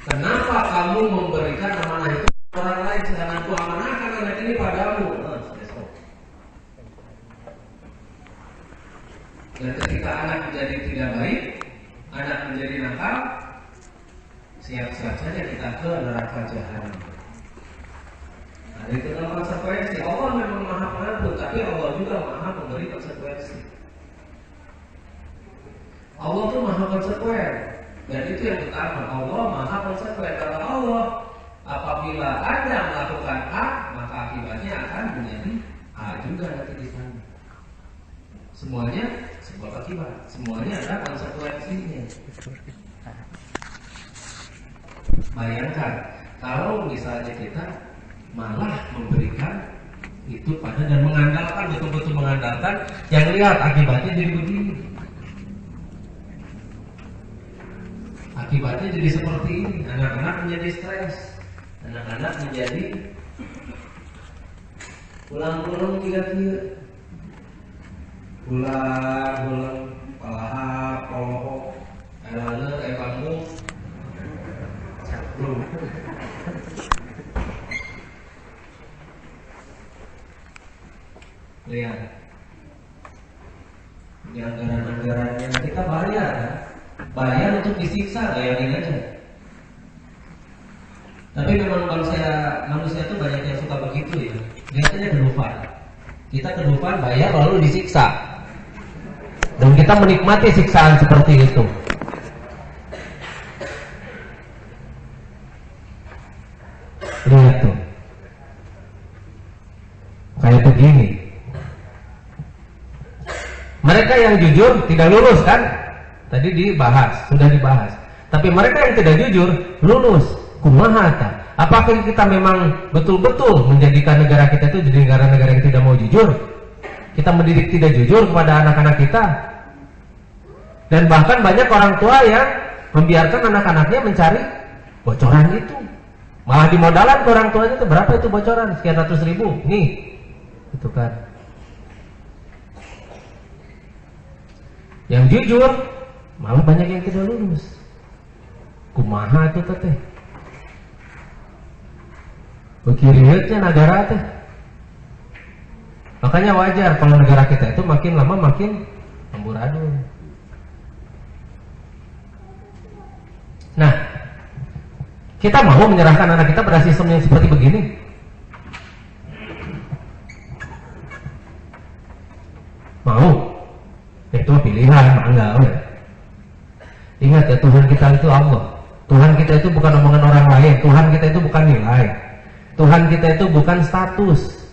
Kenapa kamu memberikan amanah itu orang lain sedangkan aku amanahkan anak ini padamu? Dan ketika anak menjadi tidak baik, anak menjadi nakal, siap-siap saja kita ke neraka jahanam. Nah, itu adalah konsekuensi. Allah memang maha pengampun, tapi Allah juga maha memberi konsekuensi. Allah itu maha konsekuen, dan itu yang utama. Allah maha konsekuen. Kata Allah, apabila Anda melakukan A, maka akibatnya akan menjadi A juga nanti di sana. Semuanya sebuah akibat, semuanya ada konsekuensinya. Bayangkan kalau misalnya kita malah memberikan itu pada dan mengandalkan, betul-betul mengandalkan, yang lihat akibatnya jadi begini. Akibatnya jadi seperti ini. Anak-anak menjadi stres, anak-anak menjadi pulang-pulang tiga-tiga, pulang palahap, kolok, lalu kamu belum. Lihat, ini anggaran-anggaran yang kita bayar untuk disiksa, bayangin aja. Tapi memang manusia itu banyak yang suka begitu ya. Biasanya kedufan. Kita kedufan bayar lalu disiksa, dan kita menikmati siksaan seperti itu. Lihat tuh, kayak begini. Mereka yang jujur tidak lulus kan? Tadi sudah dibahas. Tapi mereka yang tidak jujur lulus. Kumaha ta? Apakah kita memang betul-betul menjadikan negara kita itu jadi negara-negara yang tidak mau jujur? Kita mendidik tidak jujur kepada anak-anak kita. Dan bahkan banyak orang tua yang membiarkan anak-anaknya mencari bocoran itu. Malah dimodalan ke orang tuanya itu, berapa itu bocoran? Sekian ratus ribu. Nih, itu kan. Yang jujur malah banyak yang tidak lulus. Kumaha itu teh? Bekiriutnya negara teh. Makanya wajar kalau negara kita itu makin lama makin amburadul. Nah, kita mau menyerahkan anak kita pada sistem yang seperti begini? Mau? Itu pilihan, enggak. Ingat ya, Tuhan kita itu Allah. Tuhan kita itu bukan omongan orang lain. Tuhan kita itu bukan nilai. Tuhan kita itu bukan status.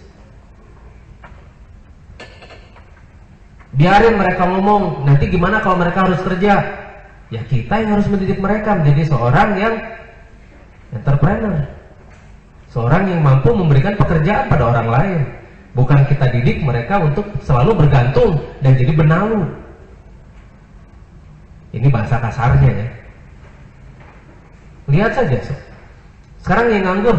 Biarin mereka ngomong. Nanti gimana kalau mereka harus kerja? Ya kita yang harus mendidik mereka menjadi seorang yang entrepreneur, seorang yang mampu memberikan pekerjaan pada orang lain. Bukan kita didik mereka untuk selalu bergantung dan jadi benalu. Ini bahasa kasarnya ya. Lihat saja. Sekarang yang nganggur,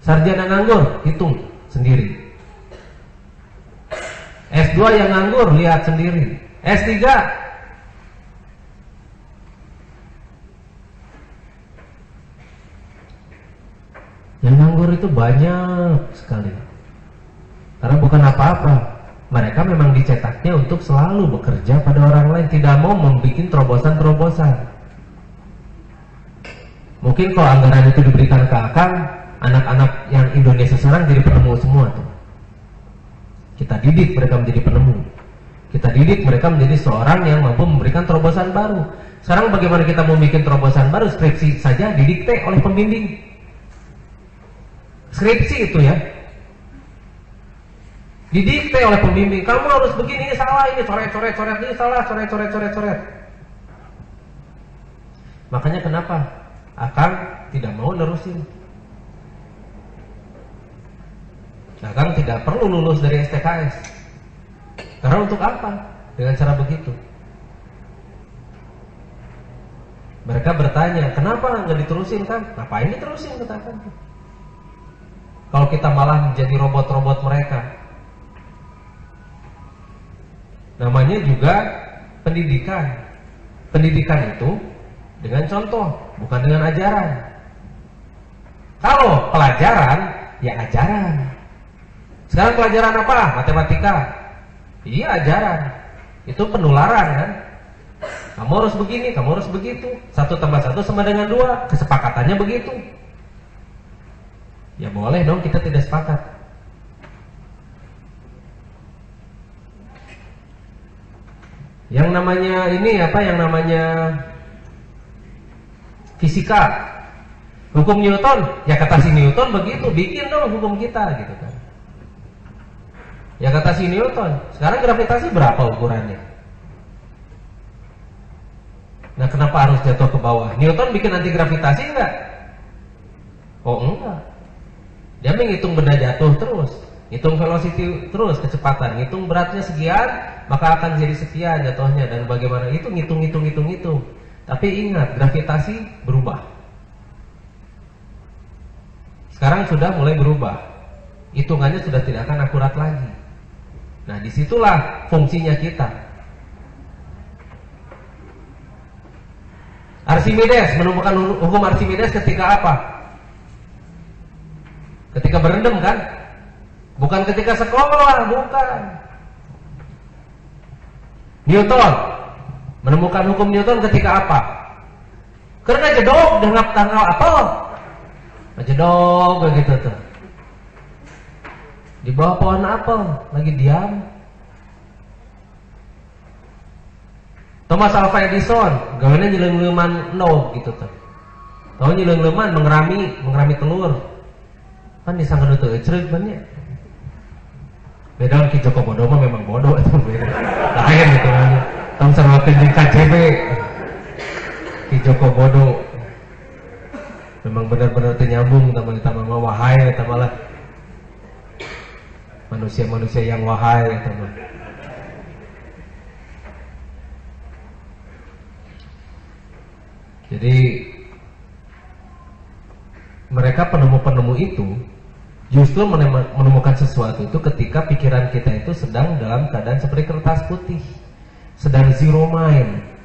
sarjana nganggur, hitung sendiri. S2 yang nganggur, lihat sendiri. S3. Yang nganggur itu banyak sekali. Karena bukan apa-apa. Mereka memang dicetaknya untuk selalu bekerja pada orang lain, tidak mau membuat terobosan-terobosan. Mungkin kalau anggaran itu diberikan ke Akang, anak-anak yang Indonesia sekarang jadi penemu semua tuh. Kita didik mereka menjadi penemu. Kita didik mereka menjadi seorang yang mampu memberikan terobosan baru. Sekarang bagaimana kita mau bikin terobosan baru? Skripsi saja didikte oleh pembimbing. Skripsi itu ya, didikte oleh pembimbing. Kamu harus begini, ini salah, ini coret-coret, ini salah, coret. Makanya kenapa Akang tidak mau nerusin. Akang tidak perlu lulus dari STKS. Karena untuk apa? Dengan cara begitu. Mereka bertanya, kenapa nggak diterusin kan? Ngapain diterusin katakan? Kalau kita malah menjadi robot-robot mereka. Namanya juga pendidikan. Pendidikan itu dengan contoh, bukan dengan ajaran. Kalau pelajaran, ya ajaran. Sekarang pelajaran apa? Matematika. Iya, ajaran. Itu penularan kan. Kamu harus begini, kamu harus begitu. 1 tambah 1 sama dengan 2. Kesepakatannya begitu. Ya boleh dong kita tidak sepakat. Yang namanya ini apa? Yang namanya fisika. Hukum Newton, ya kata si Newton begitu, bikin dong hukum kita gitu kan. Ya kata si Newton, sekarang gravitasi berapa ukurannya? Nah kenapa harus jatuh ke bawah? Newton bikin anti gravitasi enggak? Oh enggak. Dia menghitung benda jatuh terus, hitung velocity terus, kecepatan, hitung beratnya sekian, maka akan jadi sekian jatuhnya dan bagaimana itu ngitung. Tapi ingat, gravitasi berubah. Sekarang sudah mulai berubah, hitungannya sudah tidak akan akurat lagi. Nah disitulah fungsinya kita. Archimedes menemukan hukum Archimedes ketika apa? Ketika berendam kan? Bukan ketika sekolah, bukan. Newton menemukan hukum Newton ketika apa? Karena jedok dengan tanggal apa? Jedok begitu tuh. Di bawah pohon apel lagi diam. Thomas Alva Edison gawennya nyeleung-leuman no gitu tuh. Tahu nyeleung-leuman mengerami telur. Kan disangka teu ecreug ban nya. Beda Ki Joko Bodo mah memang bodoh itu beda. Lain gitu nya. Tong sarwakeun jeung KCB. Ki Joko Bodo memang benar-benar nyambung sama wahai eta malah manusia-manusia yang wahai eta mah. Jadi mereka penemu-penemu itu justru menemukan sesuatu itu ketika pikiran kita itu sedang dalam keadaan seperti kertas putih, sedang zero mind.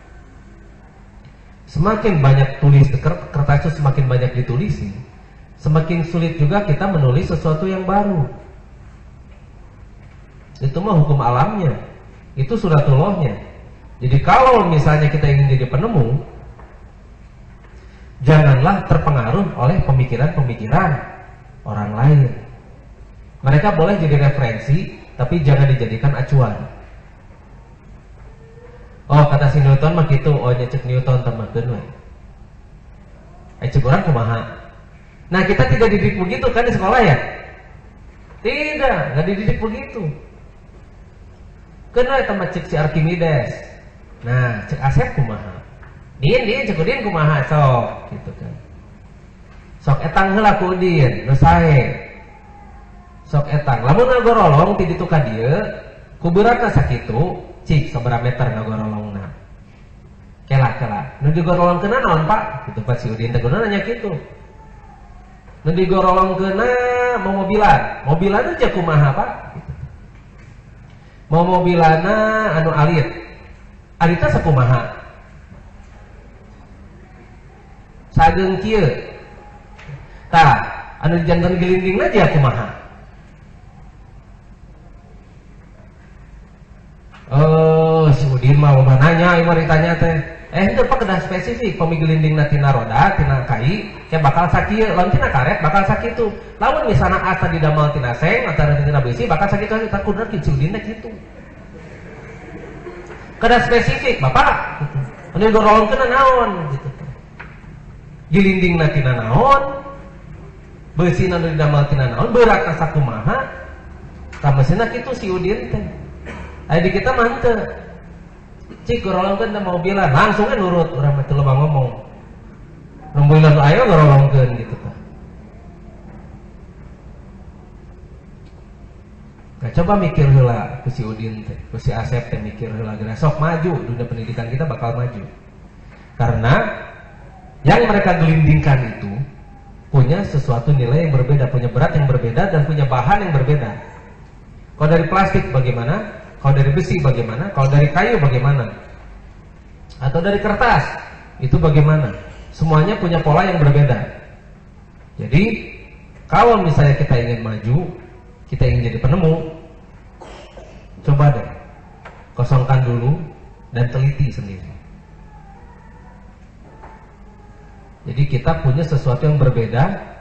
Semakin banyak tulis kertas itu semakin banyak ditulisi, semakin sulit juga kita menulis sesuatu yang baru. Itu mah hukum alamnya, itu sunatullahnya. Jadi kalau misalnya kita ingin jadi penemu, janganlah terpengaruh oleh pemikiran-pemikiran orang lain. Mereka boleh jadi referensi, tapi jangan dijadikan acuan. Oh kata si Newton mah gitu, oh nyecek Newton tambahkeun we. Cek urang kumaha? Nah kita tidak dididik begitu kan di sekolah ya? Tidak, nggak dididik begitu. Keun we tambah cek si Archimedes. Nah cek Asep kumaha? Din cek Udin kumaha sok gitu kan. Sok etang heula ku Udin, nu sae. Sok etang. Lamun ngagorolong ti ditu ka dieu, ku beratna sakitu, cik sabaraha meter ngagorolongna. Kela. Nu digorolongkeunna naon Pak? Kitu Pak si Udin teh nanya kitu. Nu digorolongkeunna mau mobilan. Mobilan teh kumaha Pak? Gitu. Mau mobilana anu alit. Alita sakumaha? Sageung kieu. Tah, anu janten gelindingna aja kumaha? Si Udin mah mau nanya, ieu ditanya teh. Henteu Pak kedah spesifik, pemigelindingna tina roda, tina kai, kayak bakal sakieu, lamun tina karet bakal sakitu. Lamun misalna asa didamel tina seng atau tina besi bakal sakitu, tak kudu si Udin teh kitu. Kedah spesifik, Bapak. Anu gorolongkeun naon gitu. Gilindingna tina naon? Beusina nu didamel tina naon? Beratna sakumaha? Tah meusina kitu si Udin teh. Aya di kita mah henteu. Cik gorolongkeun teh mobilan, langsung kan nurut urang mah teu loba ngomong. Rembulan aya gorolongkeun gitu tah. Nah, coba mikir heula ku si Udin teh, ku si Asep teh mikir heula geura sok maju, dunia pendidikan kita bakal maju. Karena yang mereka gelindingkan itu punya sesuatu nilai yang berbeda, punya berat yang berbeda dan punya bahan yang berbeda. Kalau dari plastik bagaimana? Kalau dari besi bagaimana? Kalau dari kayu bagaimana? Atau dari kertas? itu bagaimana? Semuanya punya pola yang berbeda. Jadi kalau misalnya kita ingin maju, kita ingin jadi penemu, coba deh kosongkan dulu dan teliti sendiri. Jadi kita punya sesuatu yang berbeda.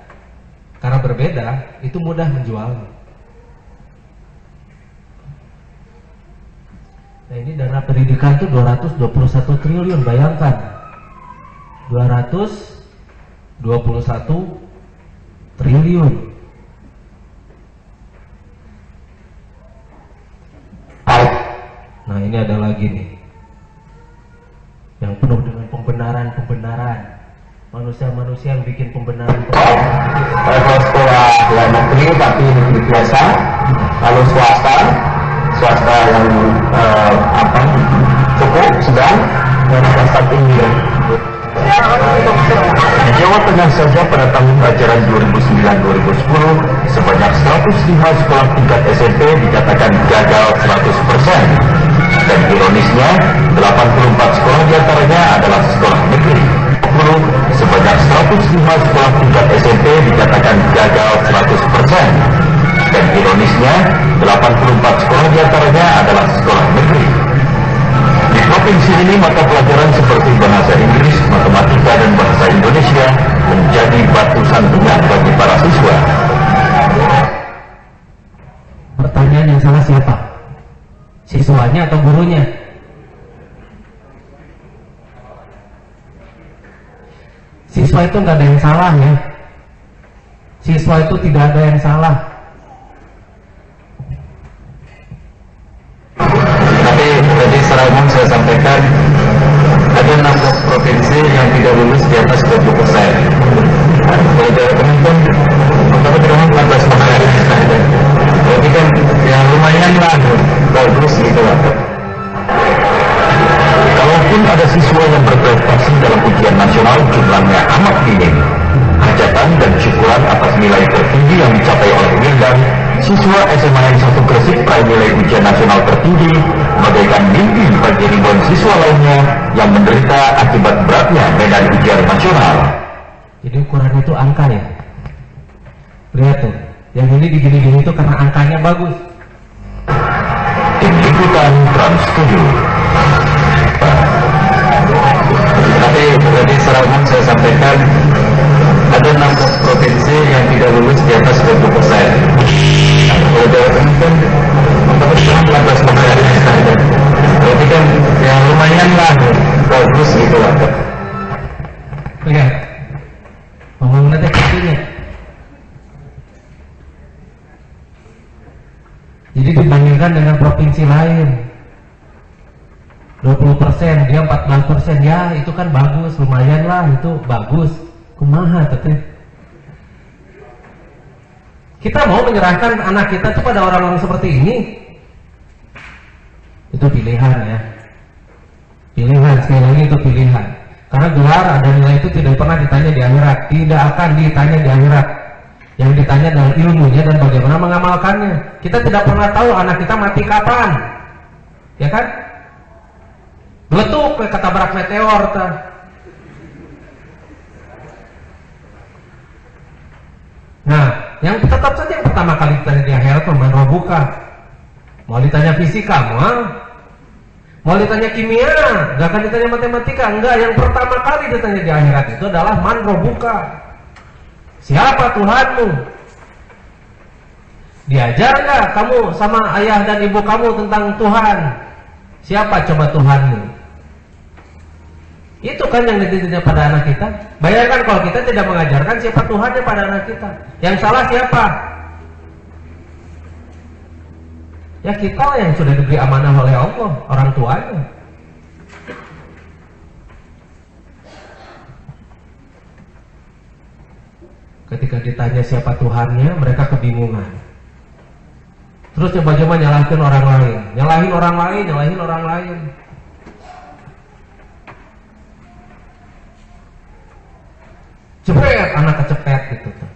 Karena berbeda, itu mudah menjualnya. Nah ini dana pendidikan itu 221 triliun, bayangkan 221 triliun. Nah ini ada lagi nih yang penuh dengan pembenaran. Manusia-manusia yang bikin pembenaran. Level sekolah yang negeri tapi negeri biasa, lalu swasta yang cukup sedang, dan swasta tinggi. Di Jawa Tengah saja pada tahun ajaran 2009-2010 sebanyak 105 sekolah tingkat SMP dinyatakan gagal 100%. Dan ironisnya 84 sekolah diantaranya adalah sekolah negeri. Sebanyak 105 sekolah tingkat SMP dinyatakan gagal 100%. Dan ironisnya 84 sekolah diantaranya adalah sekolah negeri. Di provinsi ini mata pelajaran seperti bahasa Inggris, matematika, dan bahasa Indonesia menjadi batu sandungan bagi para siswa. Pertanyaan yang salah siapa? Siswanya atau gurunya? Siswa itu nggak ada yang salah ya. Siswa itu tidak ada yang salah. Tapi tadi secara umum saya sampaikan ada 16 provinsi yang tidak lulus di atas 20%. Kalau Jawa Tengah pun pertama tidak 14%. Jadi kan ya lumayan lah, bagus gitu lah. Kalaupun ada siswa yang berprestasi dalam ujian nasional jumlahnya amat minim, hajatan dan syukuran atas nilai tertinggi yang dicapai oleh Wildan, siswa SMA N 1 Gresik peraih nilai ujian nasional tertinggi, bagaikan mimpi bagi ribuan siswa lainnya yang menderita akibat beratnya medan ujian nasional. Jadi ukuran itu angka ya. Lihat tuh, yang ini digini-gini itu karena angkanya bagus. Tim Liputan Trans 7. Tapi tadi secara umum saya sampaikan ada 16 provinsi yang tidak lulus di atas 20%. Kalau Jawa Tengah kan pertama 14%. Berarti kan ya lumayan lah, bagus gitu lah. Lihat, pembangunannya kecilnya. Jadi dibandingkan dengan provinsi lain 20%, dia 14%, ya itu kan bagus, lumayan lah, itu bagus. Kumaha teteh. Kita mau menyerahkan anak kita tuh pada orang-orang seperti ini. Itu pilihan ya. Pilihan, sekali lagi itu pilihan. Karena gelar dan nilai itu tidak pernah ditanya di akhirat, tidak akan ditanya di akhirat. Yang ditanya adalah ilmunya dan bagaimana mengamalkannya. Kita tidak pernah tahu anak kita mati kapan, ya kan? Meletup kata berak meteor tah. Nah, yang tetap saja yang pertama kali ditanya di akhirat man robuka. Mau ditanya fisika, mau ditanya kimia, nggak akan ditanya matematika, enggak. Yang pertama kali ditanya di akhirat itu adalah man robuka. Siapa Tuhanmu? Diajar nggak kamu sama ayah dan ibu kamu tentang Tuhan? Siapa coba Tuhanmu? Itu kan yang ditanya pada anak kita. Bayangkan kalau kita tidak mengajarkan siapa Tuhannya pada anak kita. Yang salah siapa? Ya kita yang sudah diberi amanah oleh Allah, orang tuanya. Ketika ditanya siapa Tuhannya, mereka kebingungan. Terus coba-coba nyalahin orang lain, nyalahin orang lain. Cepet, anak kecepet gitu tuh.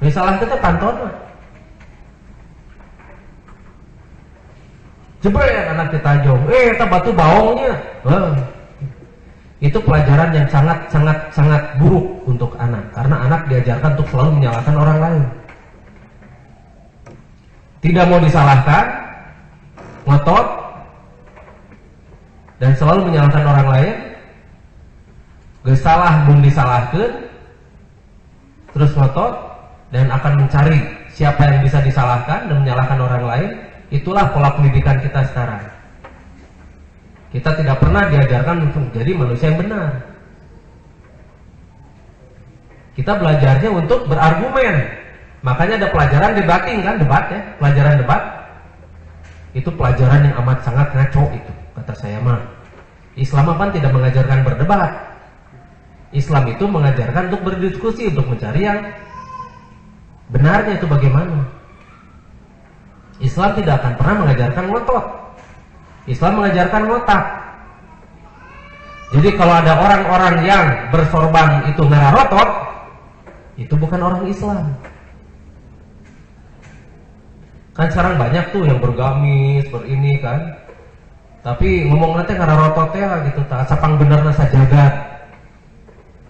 Misalnya kita pantona. Cepet, anak kita jauh. Kita batu baongnya. Itu pelajaran yang sangat buruk untuk anak, karena anak diajarkan untuk selalu menyalahkan orang lain. Tidak mau disalahkan, ngotot, dan selalu menyalahkan orang lain. Geus salah belum disalahkan, terus ngotot, dan akan mencari siapa yang bisa disalahkan dan menyalahkan orang lain. Itulah pola pendidikan kita sekarang. Kita tidak pernah diajarkan untuk menjadi manusia yang benar. Kita belajarnya untuk berargumen. Makanya ada pelajaran debating kan, debat ya, pelajaran debat. Itu pelajaran yang amat sangat ngaco itu, kata saya mah. Islam apa tidak mengajarkan berdebat. Islam itu mengajarkan untuk berdiskusi, untuk mencari yang benarnya itu bagaimana. Islam tidak akan pernah mengajarkan ngotot. Islam mengajarkan ngotak. Jadi kalau ada orang-orang yang bersorban itu ngararotot, itu bukan orang Islam. Kan sekarang banyak tuh yang bergamis, berini kan. Tapi ngomong nanti ngararototnya gitu, tak sapang bener nasa jagat.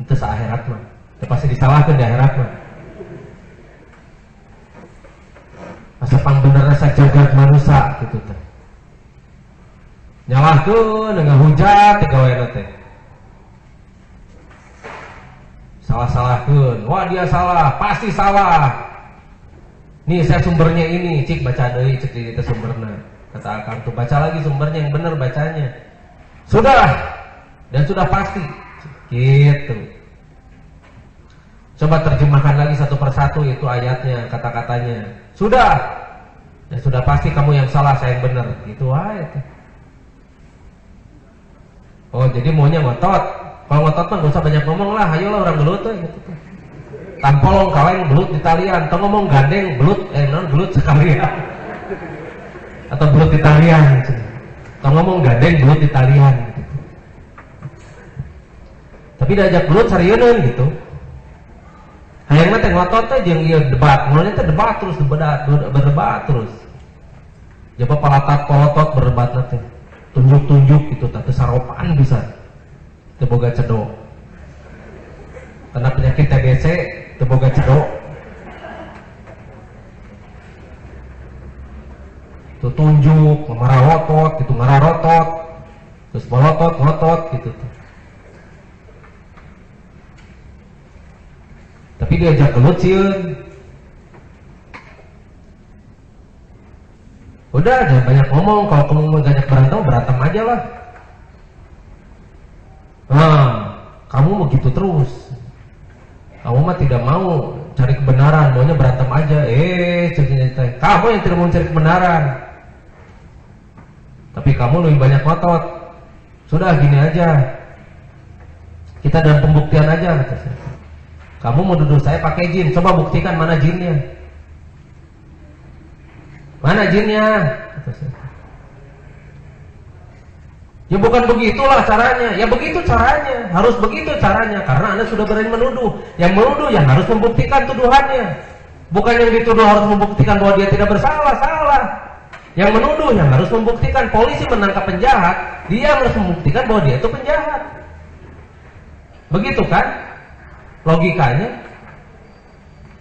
Itu seakhirat mah. Itu pasti disalahkan di akhirat mah. Sapang bener nasa jagat manusia gitu tuh. Nyalahkeun dengan hujat gaweana teh. Salah-salahkeun. Wah dia salah, pasti salah. Nih saya sumbernya ini, cik baca deui cik di itu sumberna. Kata akang tuh baca lagi sumbernya yang benar bacanya. Sudah dan sudah pasti. Gitu. Coba terjemahkan lagi satu persatu itu ayatnya, kata-katanya. Sudah dan sudah pasti kamu yang salah, saya yang benar. Gitu aja. Oh jadi maunya ngotot. Kalau ngotot mah gak usah banyak ngomong lah, ayolah orang gelut tuh gitu. Tampolong kaleng belut di talian, atau ngomong gandeng belut, belut sekalian. Atau belut di talian. Atau ngomong gandeng belut di talian gitu. Tapi diajak belut sarieun gitu. Hayang mah teh ngotot teh jeung ieu debat, mulanya teh debat terus berdebat terus. Jaba palatat-polotot berdebat teh. Tunjuk-tunjuk gitu, teh saropan bisa. Teu boga cedok. Karena penyakit TBC teu boga cedok. Tuh tunjuk, ngararotot gitu, ngararotot. Terus bolotot, ngotot gitu tuh. Tapi diajak gelut sieun. Udah jangan banyak ngomong, kalau kamu mau ngajak berantem aja lah. Nah, kamu begitu terus. Kamu mah tidak mau cari kebenaran, maunya berantem aja. Cerita. Kamu yang tidak mau cari kebenaran. Tapi kamu lebih banyak ngotot. Sudah gini aja. Kita dalam pembuktian aja. Kamu mau duduk saya pakai jin, coba buktikan mana jinnya. Mana jinnya? Ya bukan begitulah caranya. Ya begitu caranya. Harus begitu caranya. Karena Anda sudah berani menuduh. Yang menuduh yang harus membuktikan tuduhannya. Bukan yang dituduh harus membuktikan bahwa dia tidak bersalah. Salah. Yang menuduh yang harus membuktikan. Polisi menangkap penjahat, dia harus membuktikan bahwa dia itu penjahat. Begitu kan logikanya?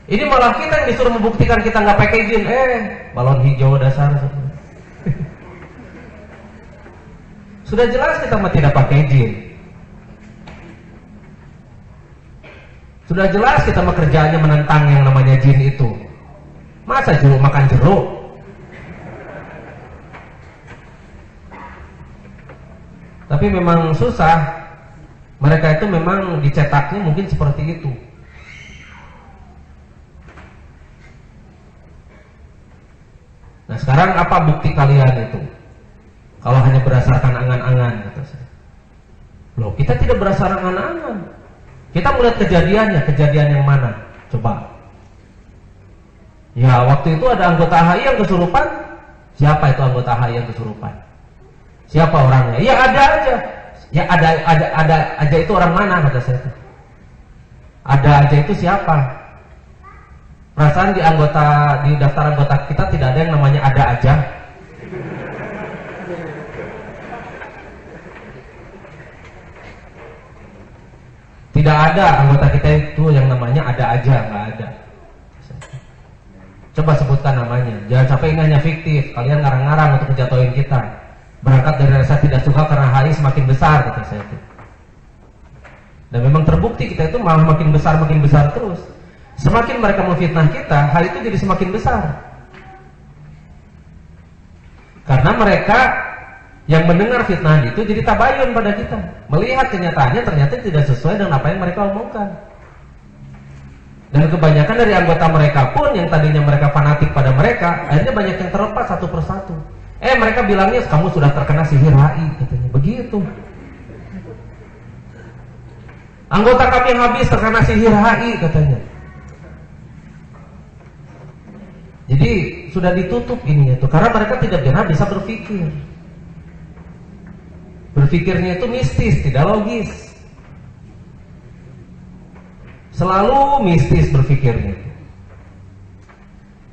Ini malah kita yang disuruh membuktikan kita nggak pakai jin. Balon hijau dasar. Sudah jelas kita mah tidak pakai jin. Sudah jelas kita mah kerjaannya menentang yang namanya jin itu. Masa jeruk makan jeruk? Tapi memang susah. Mereka itu memang dicetaknya mungkin seperti itu. Nah sekarang apa bukti kalian itu? Kalau hanya berdasarkan angan-angan, kata saya. Loh, kita tidak berdasarkan angan-angan. Kita melihat kejadiannya, kejadian yang mana? Coba. Ya, waktu itu ada anggota HI yang kesurupan. Siapa itu anggota HI yang kesurupan? Siapa orangnya? Ya ada aja. Ya ada aja itu orang mana, kata saya. Ada aja itu siapa? Perasaan di daftar anggota kita tidak ada yang namanya ada aja. Nggak ada anggota kita itu yang namanya ada aja, nggak ada. Coba sebutkan namanya. Jangan sampai ini hanya fiktif. Kalian ngarang-ngarang untuk menjatuhin kita. Berangkat dari rasa tidak suka karena HI semakin besar, kata saya itu. Dan memang terbukti kita itu malah makin besar terus. Semakin mereka memfitnah kita, hal itu jadi semakin besar. Karena mereka yang mendengar fitnah itu jadi tabayun pada kita. Melihat kenyataannya ternyata tidak sesuai dengan apa yang mereka omongkan. Dan kebanyakan dari anggota mereka pun yang tadinya mereka fanatik pada mereka, akhirnya banyak yang terlepas satu persatu. Mereka bilangnya kamu sudah terkena sihir HI, katanya begitu. Anggota kami yang habis terkena sihir HI, katanya. Jadi sudah ditutup ini itu karena mereka tidak pernah bisa berpikir. Berpikirnya itu mistis, tidak logis. Selalu mistis berpikirnya.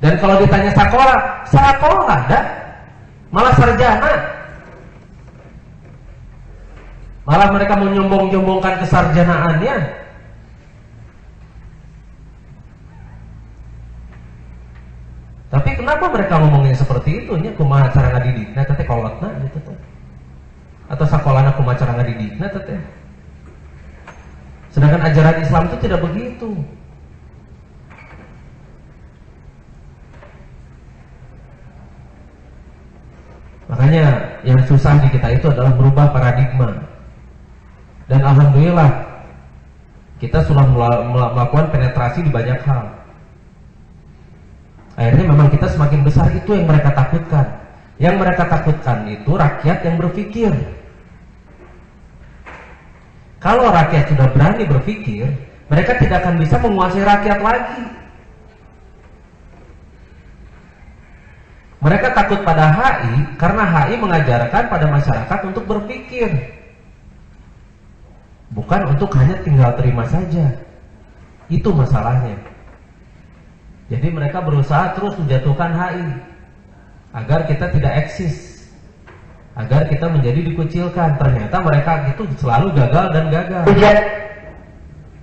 Dan kalau ditanya sekolah ada, malah sarjana. Malah mereka menyombong-nyombongkan kesarjanaannya. Tapi kenapa mereka ngomongnya seperti itu? Nya kumaha cara ngadidikna teh kolotna gitu teh. Atau sakolana kumaha cara ngadidikna teh. Sedangkan ajaran Islam itu tidak begitu. Makanya yang susah di kita itu adalah merubah paradigma. Dan alhamdulillah kita sudah melakukan penetrasi di banyak hal. Akhirnya memang kita semakin besar, itu yang mereka takutkan. Yang mereka takutkan itu rakyat yang berpikir. Kalau rakyat sudah berani berpikir, mereka tidak akan bisa menguasai rakyat lagi. Mereka takut pada HI karena HI mengajarkan pada masyarakat untuk berpikir, bukan untuk hanya tinggal terima saja. Itu masalahnya. Jadi mereka berusaha terus menjatuhkan HI agar kita tidak eksis, agar kita menjadi dikucilkan. Ternyata mereka itu selalu gagal dan gagal.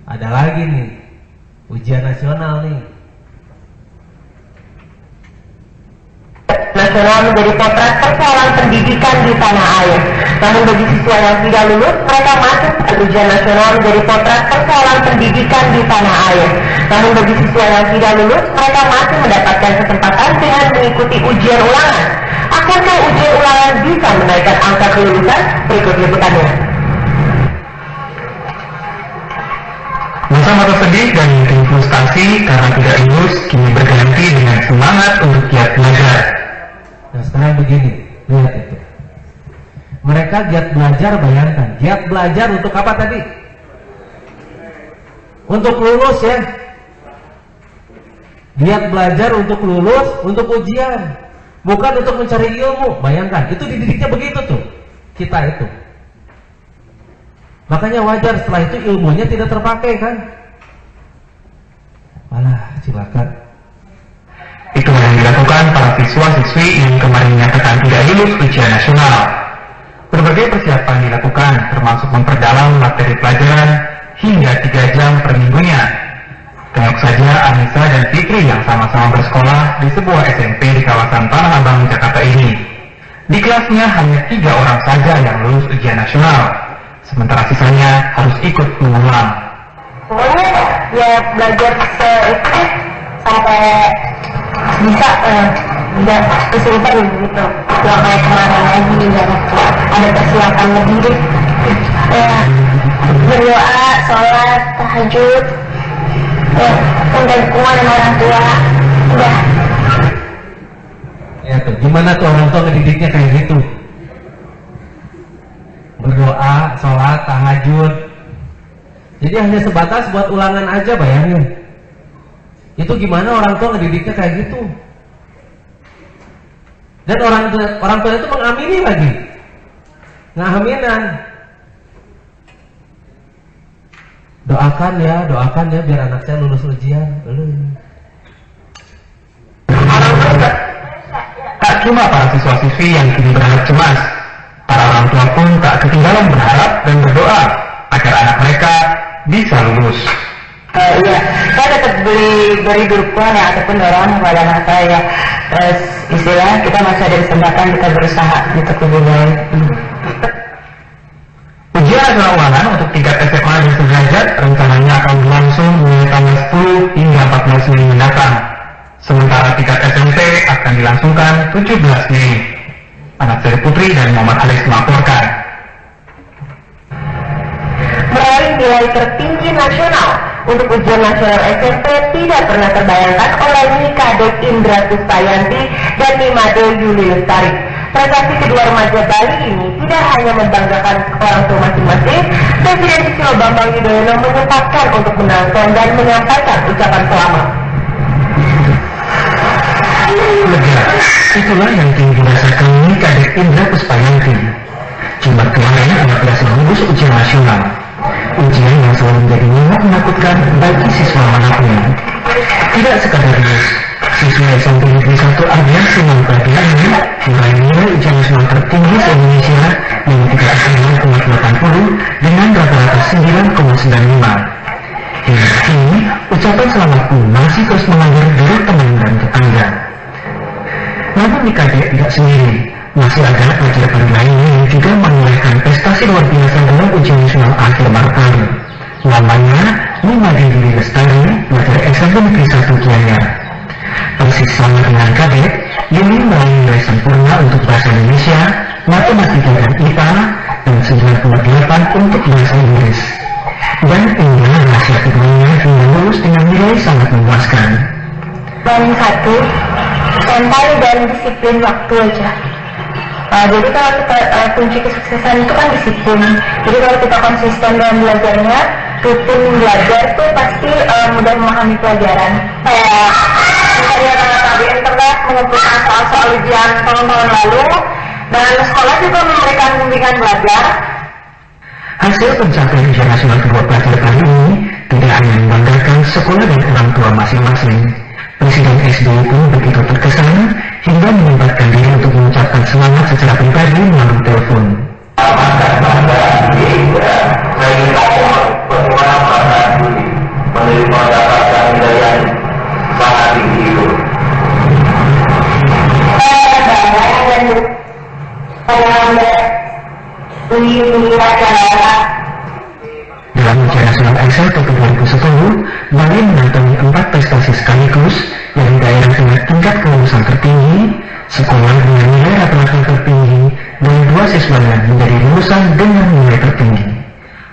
Ada lagi nih, ujian nasional nih. Nasional menjadi potret persoalan pendidikan di tanah air. Namun bagi siswa yang tidak lulus, mereka masuk ujian nasional menjadi potret persoalan pendidikan di tanah air. Namun bagi siswa yang tidak lulus, mereka masih mendapatkan kesempatan dengan mengikuti ujian ulangan. Akankah ujian ulangan bisa menaikkan angka kelulusan? Berikut liputannya. Masa-masa sedih dan mungkin frustasi karena tidak lulus kini berganti dengan semangat untuk giat belajar. Nah sekarang begini, lihat itu. Mereka giat belajar, bayangkan. Giat belajar untuk apa tadi? Untuk lulus ya. Giat belajar untuk lulus, untuk ujian. Bukan untuk mencari ilmu. Bayangkan, itu dididiknya begitu tuh. Kita itu. Makanya wajar setelah itu ilmunya tidak terpakai kan? Malah silakan. Itulah yang dilakukan para siswa-siswi yang kemarin menyatakan tidak lulus ujian nasional. Berbagai persiapan dilakukan, termasuk memperdalam materi pelajaran hingga 3 jam per minggunya. Tengok saja Anissa dan Fikri yang sama-sama bersekolah di sebuah SMP di kawasan Tanah Abang, Jakarta ini. Di kelasnya hanya 3 orang saja yang lulus ujian nasional, sementara sisanya harus ikut mengulang. Pokoknya ya belajar itu sampai bisa tidak kesulitan gitu. Gak kayak kemarin lagi ya, ada persiapan lebih. Berdoa, sholat, tahajud, undang dukungan sama orang tua. Udah. Ya tuh, gimana tuh orang tua ngedidiknya kayak gitu? Berdoa, sholat, tahajud. Jadi hanya sebatas buat ulangan aja, bayangin. Itu gimana orang tua ngedidiknya kayak gitu? Dan orang tua itu mengamini lagi, ngahaminan. Doakan ya biar anak saya lulus ujian. Tak cuma para siswa-siswi yang kini berharap cemas, para orang tua pun tak ketinggalan berharap dan berdoa agar anak mereka bisa lulus. Iya, saya dapat beri dukungan ya, ataupun dorongan kepada anak saya. Istilah kita masih ada kesempatan, kita berusaha untuk lebih baik. Ujian nasional ulangan untuk tingkat SMA dan sederajat rencananya akan berlangsung mulai tanggal 10 hingga 14 Mei mendatang. Sementara tingkat SMP akan dilangsungkan 17 Mei. Anak saya Putri dan Muhammad Alex melaporkan. Meraih nilai tertinggi nasional untuk ujian nasional SMP tidak pernah terbayangkan oleh Kadek Indra Kustayanti dan Nimade Yuli Lestari. Prestasi kedua remaja Bali ini tidak hanya membanggakan orang tua masing-masing, Presiden Susilo Bambang Yudhoyono menyempatkan untuk menonton dan menyampaikan ucapan selamat. Lega, itulah yang ingin dirasakan Kadek Indra Kustayanti. Jumat kemarin anak berhasil lulus ujian nasional. Ujian yang selalu menjadi minat menakutkan bagi siswa manapun. Tidak sekadar lulus, siswa SMP Negeri 1 Abian Sinan Pelajar ini meraih nilai ujian nasional tertinggi se-Indonesia yang 39,80 dengan rata-rata 9,95. Hingga kini, ucapan selamat pun masih terus mengalir dari teman dan tetangga. Namun di Kadek tidak sendiri, masih ada pelajar lainnya yang juga menorehkan prestasi luar biasa dalam ujian nasional akhir barangkali. Namanya Nimade Yuli Lestari, pelajar SMP Negeri 1 Gianyar. Persis sama dengan Kadek, Yuli meraih nilai sempurna untuk bahasa Indonesia, matematika dan IPA, dan 98 untuk bahasa Inggris. Dan inilah rahasia keduanya hingga lulus dengan nilai sangat memuaskan. Paling satu, mental dan disiplin waktu aja. Jadi kalau kita kunci kesuksesan itu kan disiplin. Jadi kalau kita konsisten dalam belajarnya, rutin belajar tuh pasti mudah memahami pelajaran. Saya tadi internet mengumpulkan soal-soal ujian tahun-tahun lalu, dan sekolah juga memberikan bimbingan belajar. Hasil pencapaian ujian nasional kedua pelajar kali ini tidak hanya membanggakan sekolah dan orang tua masing-masing. Presiden SBY pun begitu terkesan hingga menyempatkan diri untuk mengucapkan semangat secara pribadi melalui telepon. Dalam ujian nasional Excel tahun 2010, Bali mengantongi 4 prestasi sekaligus, dari daerah dengan tingkat kelulusan tertinggi, sekolah dengan nilai rata-rata tertinggi, dan 2 siswanya menjadi lulusan dengan nilai tertinggi.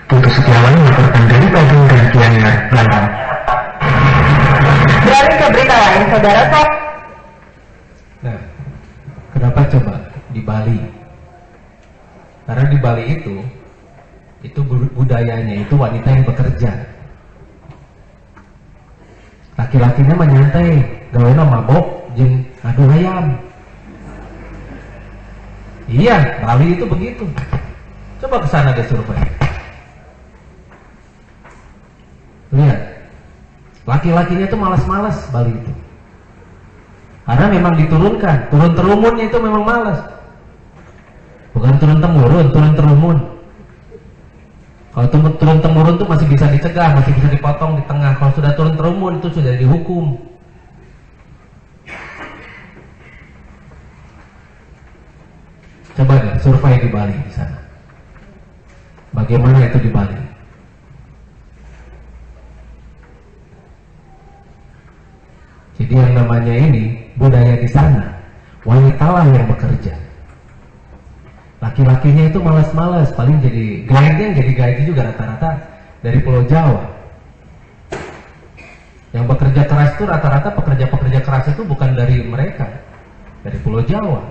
Putu Setiawan melaporkan dari Bandung dan Gianyar, Banten. Beralih ke berita lain, saudara Sob. Nah, kenapa coba di Bali? Karena di Bali itu budayanya itu wanita yang bekerja. Laki-lakinya menyantai, gawena mabok, jeung ngadu ayam. Iya, Bali itu begitu. Coba ke sana deh survei. Lihat, laki-lakinya itu malas-malas Bali itu. Karena memang diturunkan, turun terumunnya itu memang malas. Bukan turun temurun, turun terumun. Kalau turun temurun itu masih bisa dicegah, masih bisa dipotong di tengah. Kalau sudah turun terumun itu sudah dihukum. Coba deh survei di Bali di sana. Bagaimana itu di Bali? Jadi yang namanya ini budaya di sana, wanitalah yang bekerja. Laki-lakinya itu malas-malas, paling jadi guide juga rata-rata dari Pulau Jawa. Yang bekerja keras itu rata-rata pekerja-pekerja keras itu bukan dari mereka, dari Pulau Jawa.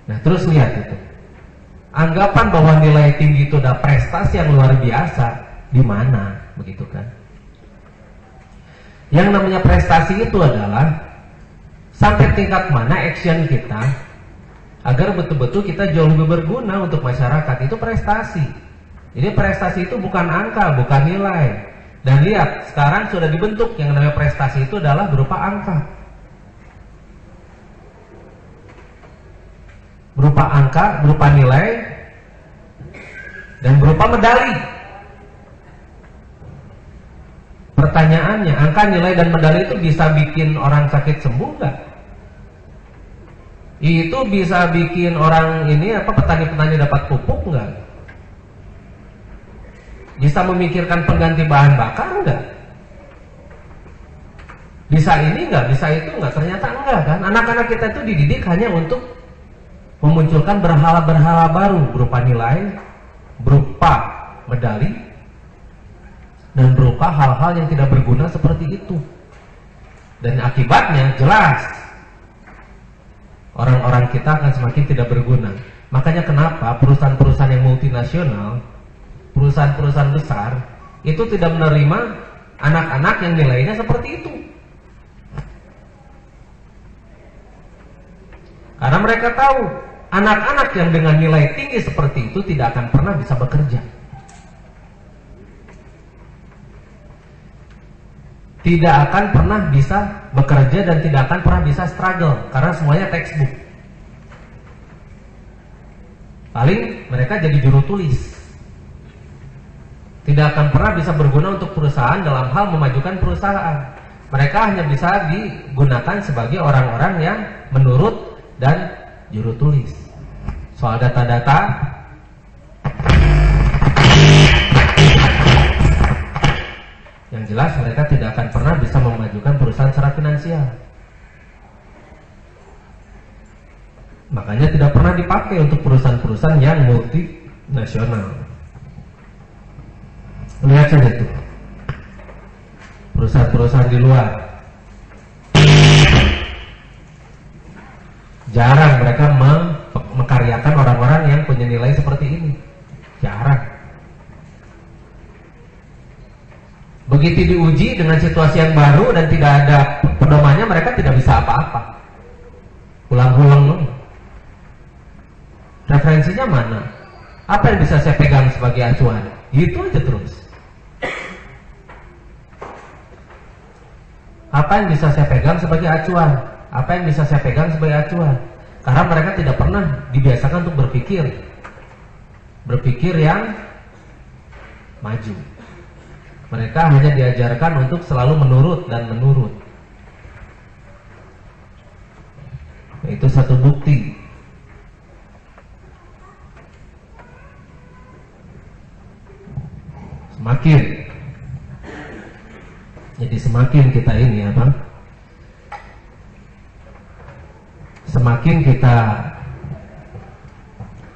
Nah terus lihat itu, anggapan bahwa nilai tinggi itu ada prestasi yang luar biasa, di mana, begitu kan? Yang namanya prestasi itu adalah sampai tingkat mana action kita agar betul-betul kita jauh lebih berguna untuk masyarakat. Itu prestasi. Jadi prestasi itu bukan angka, bukan nilai. Dan lihat, sekarang sudah dibentuk yang namanya prestasi itu adalah berupa angka. Berupa angka, berupa nilai, dan berupa medali. Pertanyaannya, angka, nilai, dan medali itu bisa bikin orang sakit sembuh nggak? Itu bisa bikin orang ini petani-petani dapat pupuk nggak? Bisa memikirkan pengganti bahan bakar nggak? Bisa ini nggak? Bisa itu nggak? Ternyata enggak kan? Anak-anak kita itu dididik hanya untuk memunculkan berhala-berhala baru berupa nilai, berupa medali, dan berupa hal-hal yang tidak berguna seperti itu. Dan akibatnya jelas, orang-orang kita akan semakin tidak berguna. Makanya kenapa perusahaan-perusahaan yang multinasional, perusahaan-perusahaan besar, itu tidak menerima anak-anak yang nilainya seperti itu. Karena mereka tahu, anak-anak yang dengan nilai tinggi seperti itu tidak akan pernah bisa bekerja. Tidak akan pernah bisa bekerja dan tidak akan pernah bisa struggle, karena semuanya textbook. Paling mereka jadi juru tulis. Tidak akan pernah bisa berguna untuk perusahaan dalam hal memajukan perusahaan. Mereka hanya bisa digunakan sebagai orang-orang yang menurut dan juru tulis. Soal data-data, yang jelas mereka tidak akan pernah bisa memajukan perusahaan secara finansial. Makanya tidak pernah dipakai untuk perusahaan-perusahaan yang multinasional. Lihat saja itu perusahaan-perusahaan di luar, jarang mereka mengkaryakan orang-orang yang punya nilai seperti ini. Jarang. Begitu diuji dengan situasi yang baru dan tidak ada pedomannya, mereka tidak bisa apa-apa. Ulang-ulang. Referensinya mana? Apa yang bisa saya pegang sebagai acuan? Gitu aja terus. Apa yang bisa saya pegang sebagai acuan? Apa yang bisa saya pegang sebagai acuan? Karena mereka tidak pernah dibiasakan untuk berpikir yang maju. Mereka hanya diajarkan untuk selalu menurut dan menurut. Itu satu bukti. Semakin kita ini semakin kita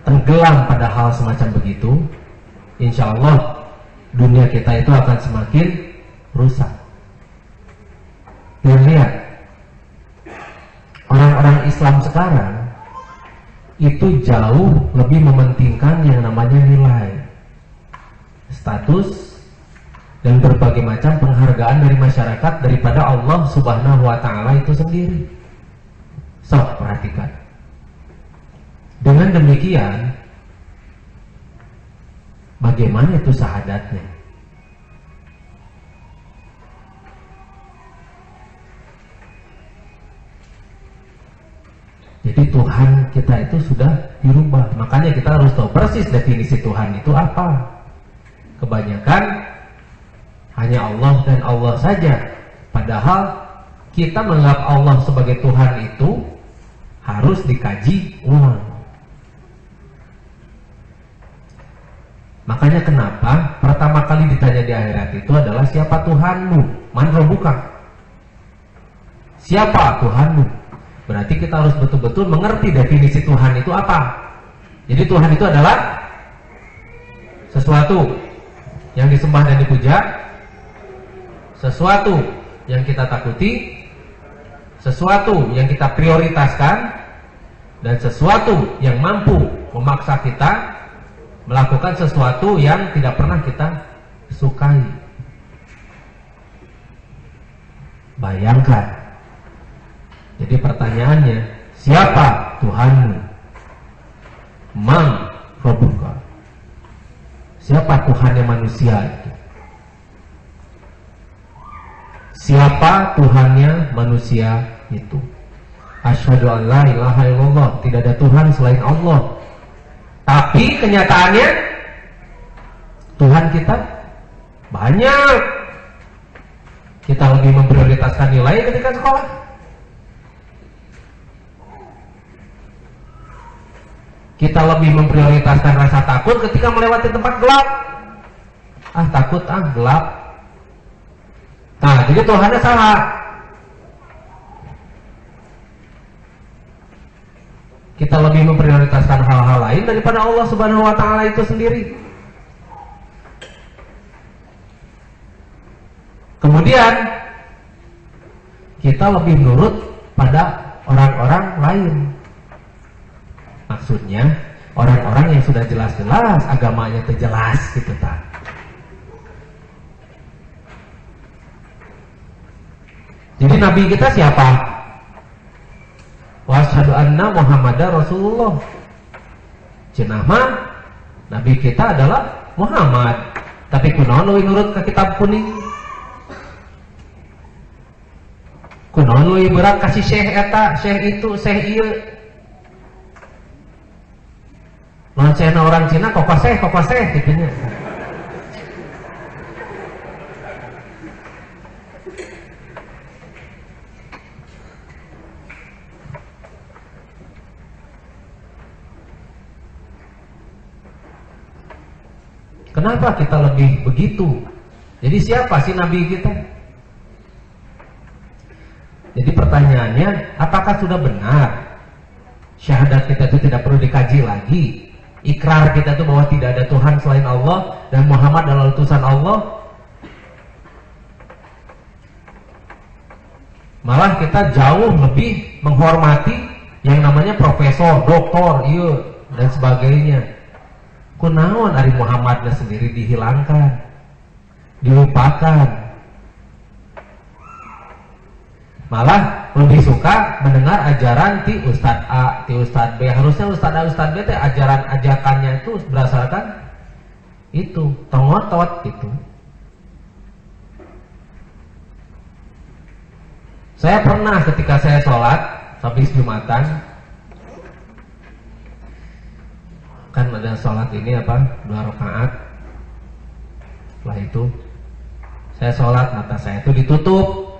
tenggelam pada hal semacam begitu, insya Allah dunia kita itu akan semakin rusak. Dan lihat, orang-orang Islam sekarang itu jauh lebih mementingkan yang namanya nilai, status, dan berbagai macam penghargaan dari masyarakat daripada Allah Subhanahu wa Ta'ala itu sendiri. Sok perhatikan. Dengan demikian, bagaimana itu syahadatnya? Jadi Tuhan kita itu sudah dirubah. Makanya kita harus tahu persis definisi Tuhan itu apa. Kebanyakan hanya Allah dan Allah saja. Padahal kita menganggap Allah sebagai Tuhan itu harus dikaji ulang. Makanya kenapa pertama kali ditanya di akhirat itu adalah siapa Tuhanmu? Man rabbuka? Siapa Tuhanmu? Berarti kita harus betul-betul mengerti definisi Tuhan itu apa. Jadi Tuhan itu adalah sesuatu yang disembah dan dipuja, sesuatu yang kita takuti, sesuatu yang kita prioritaskan, dan sesuatu yang mampu memaksa kita melakukan sesuatu yang tidak pernah kita sukai. Bayangkan. Jadi pertanyaannya, siapa Tuhanmu? Man rabbuka? Siapa Tuhannya manusia itu? Siapa Tuhannya manusia itu? Asyhadu an la ilaha illallah, tidak ada Tuhan selain Allah. Tapi kenyataannya Tuhan kita banyak. Kita lebih memprioritaskan nilai ketika sekolah. Kita lebih memprioritaskan rasa takut ketika melewati tempat gelap. Takut, gelap. Nah, jadi Tuhannya salah. Kita lebih memprioritaskan hal-hal lain daripada Allah Subhanahu wa Ta'ala itu sendiri. Kemudian kita lebih nurut pada orang-orang lain. Maksudnya orang-orang yang sudah jelas-jelas agamanya terjelas gitu tak. Jadi Nabi kita siapa? Wa asyhadu anna Muhammadar Rasulullah. Cenah Nabi kita adalah Muhammad. Tapi kunaon leuwih nurut ke kitab kuning? Kunaon leuwih berat kasih syekh eta, syekh itu, syekh ieu. Loncena orang Cina kokoseh gitunya. Kenapa kita lebih begitu? Jadi siapa sih Nabi kita? Jadi pertanyaannya, apakah sudah benar syahadat kita itu tidak perlu dikaji lagi? Ikrar kita itu bahwa tidak ada Tuhan selain Allah dan Muhammad adalah utusan Allah? Malah kita jauh lebih menghormati yang namanya profesor, doktor, dan sebagainya. Kunaon ari Muhammadnya sendiri dihilangkan, dilupakan. Malah lebih suka mendengar ajaran ti Ustadz A, ti Ustadz B. Harusnya Ustadz A, Ustadz B teh ajaran ajakannya itu berdasarkan itu tongotot gitu. Saya pernah ketika saya sholat habis Jumatan, kan ada sholat ini 2 rakaat. Setelah itu saya sholat, mata saya itu ditutup.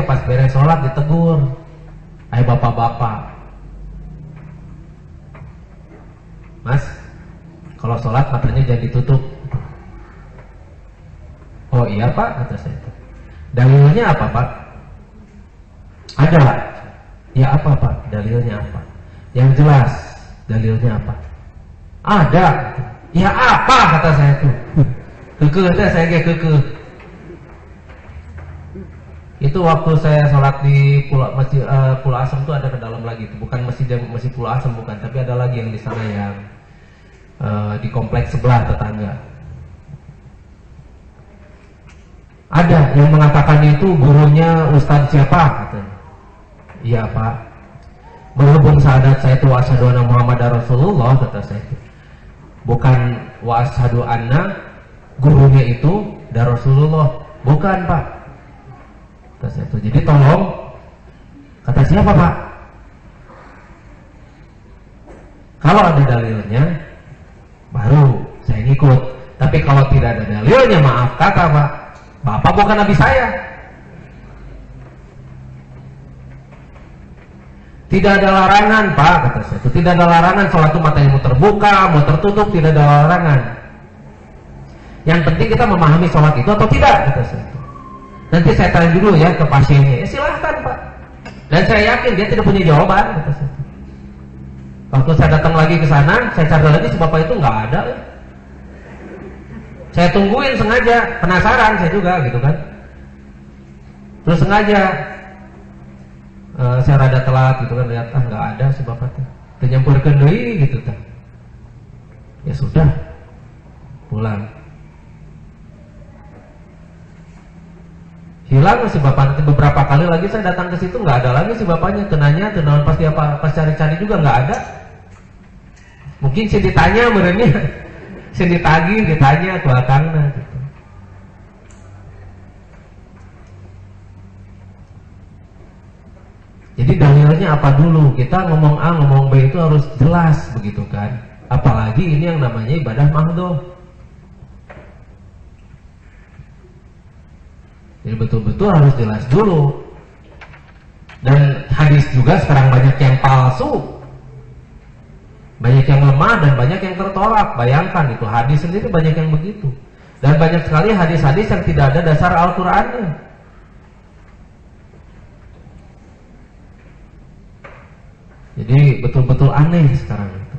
Pas beres sholat ditegur, ayo bapak-bapak, Mas, kalau sholat matanya jangan ditutup. Oh iya Pak, kata saya itu. Dalilnya apa Pak? Ada. Ya apa Pak? Dalilnya apa? Yang jelas, dalilnya apa? Ada. Ya apa, kata saya itu. Kekeh, saya kayak kekeh. Itu waktu saya sholat di masjid Pulau Asem itu ada ke dalam lagi, bukan masjid Pulau Asem bukan, tapi ada lagi yang di sana yang di kompleks sebelah tetangga. Ada yang mengatakan itu gurunya Ustadz siapa? Katanya. Iya Pak. Berhubung syahadat saya itu wa asyhadu anna Muhammadar Rasulullah, kata saya itu. Bukan wa asyhadu anna gurunya itu dar Rasulullah, bukan Pak. Kata saya itu. Jadi tolong, kata siapa Pak? Kalau ada dalilnya baru saya ngikut. Tapi kalau tidak ada dalilnya, maaf kata Pak, Bapak bukan nabi saya. Tidak ada larangan Pak, kata saya itu. Tidak ada larangan sholat itu matanya mau terbuka, mau tertutup, tidak ada larangan. Yang penting kita memahami sholat itu atau tidak, kata saya itu. Nanti saya tanya dulu ya ke pasiennya. Silahkan Pak. Dan saya yakin dia tidak punya jawaban, kata saya itu. Waktu saya datang lagi ke sana, saya cari lagi si bapak itu nggak ada. Saya tungguin sengaja, penasaran saya juga gitu kan. Terus sengaja saya rada telat gitu kan, lihat nggak ada si bapaknya. Ternyamburkan deui gitu kan. Ya sudah, pulang. Hilang si bapak. Nanti beberapa kali lagi saya datang ke situ nggak ada lagi si bapaknya. Tenanya, tenawan pasti apa pas cari-cari juga nggak ada. Mungkin saya ditanya merenya. Saya ditanya ke akangna gitu. Jadi dalilnya hasilnya apa dulu. Kita ngomong A, ngomong B itu harus jelas begitu kan. Apalagi ini yang namanya ibadah mahdhuf. Jadi betul-betul harus jelas dulu. Dan hadis juga sekarang banyak yang palsu, banyak yang lemah dan banyak yang tertolak. Bayangkan itu hadis sendiri banyak yang begitu. Dan banyak sekali hadis-hadis yang tidak ada dasar Al-Qur'annya. Jadi betul-betul aneh sekarang itu.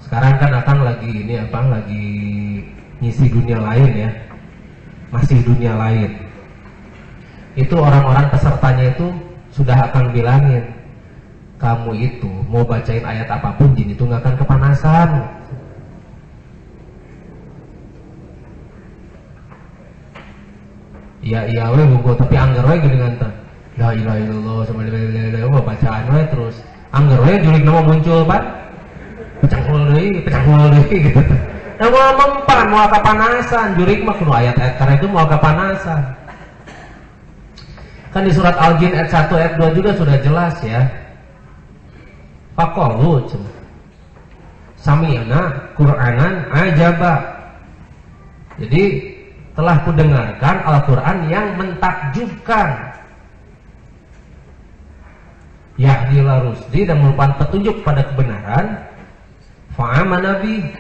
Sekarang kan Akang lagi lagi ngisi dunia lain ya, masih dunia lain. Itu orang-orang pesertanya itu sudah Akang bilangin, kamu itu mau bacain ayat apapun jin itu nggak akan kepanasan. Iya we buku tapi anggar we gini ngantar. La ilaha illallah sama la bacaan we terus anggar we julik nama muncul pan. Pecah deui gitu. Nah, mau mempan, mau kepanasan, jurik mah kudu ayat-ayat karena itu mau kepanasan. Kan di surat Al-Jin ayat 1 ayat 2 juga sudah jelas ya. Faqalu sami'na Qur'anan ajaba. Jadi telah kudengarkan Al-Qur'an yang mentakjubkan. Yahdil rusdi dan merupakan petunjuk pada kebenaran. Fa'amana bih.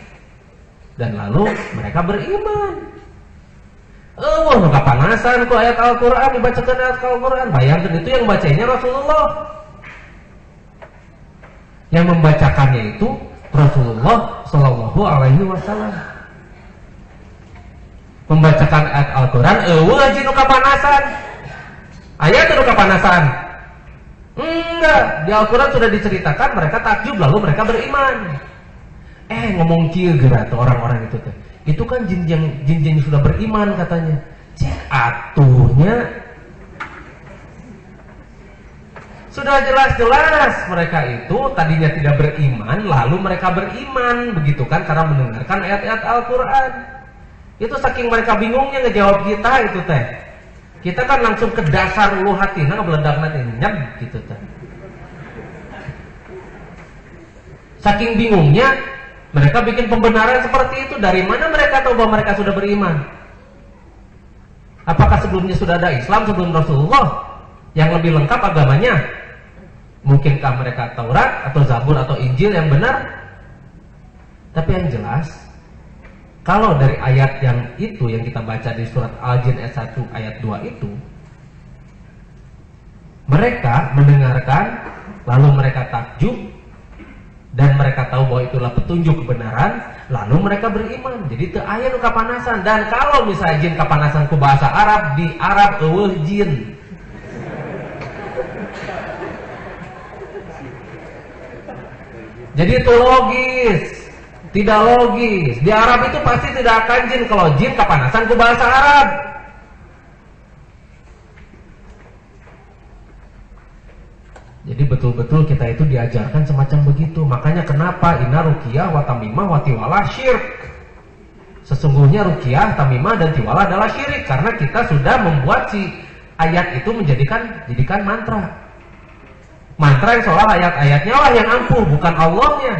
Dan lalu mereka beriman. Wah, kepanasan kok ayat Al-Quran, dibacakan ayat Al-Quran. Bayangkan itu yang bacanya Rasulullah. Yang membacakannya itu Rasulullah Shallallahu Alaihi Wasallam. Membacakan ayat Al-Quran, wajib kepanasan. Ayat itu kepanasan. Enggak, di Al-Quran sudah diceritakan mereka takjub lalu mereka beriman. Ngomong kieu geura tuh orang-orang itu teh. Itu kan jin yang sudah beriman katanya. Atuhnya sudah jelas-jelas mereka itu tadinya tidak beriman lalu mereka beriman begitu kan karena mendengarkan ayat-ayat Al-Qur'an. Itu saking mereka bingungnya ngejawab kita itu teh. Kita kan langsung ke dasar ulu hatina beledakna teh nyeb gitu teh. Saking bingungnya mereka bikin pembenaran seperti itu. Dari mana mereka tahu bahwa mereka sudah beriman? Apakah sebelumnya sudah ada Islam sebelum Rasulullah yang lebih lengkap agamanya? Mungkinkah mereka Taurat atau Zabur atau Injil yang benar? Tapi yang jelas, kalau dari ayat yang itu yang kita baca di surat Al-Jin ayat 1 ayat 2 itu, mereka mendengarkan lalu mereka takjub dan mereka tahu bahwa itulah petunjuk kebenaran, lalu mereka beriman. Jadi teu aya nu kapanasan. Dan kalau misalnya jin kapanasan ku bahasa Arab, di Arab eueuh jin. Jadi itu logis, tidak logis. Di Arab itu pasti tidak akan jin kalau jin kapanasan ku bahasa Arab. Jadi betul-betul kita itu diajarkan semacam begitu. Makanya kenapa inna ruqyah wa tamimah wa tiwalah syirk. Sesungguhnya ruqyah, tamimah dan tiwalah adalah syirik karena kita sudah membuat si ayat itu jadikan mantra. Mantra yang seolah ayat-ayatnya lah yang ampuh, bukan Allahnya.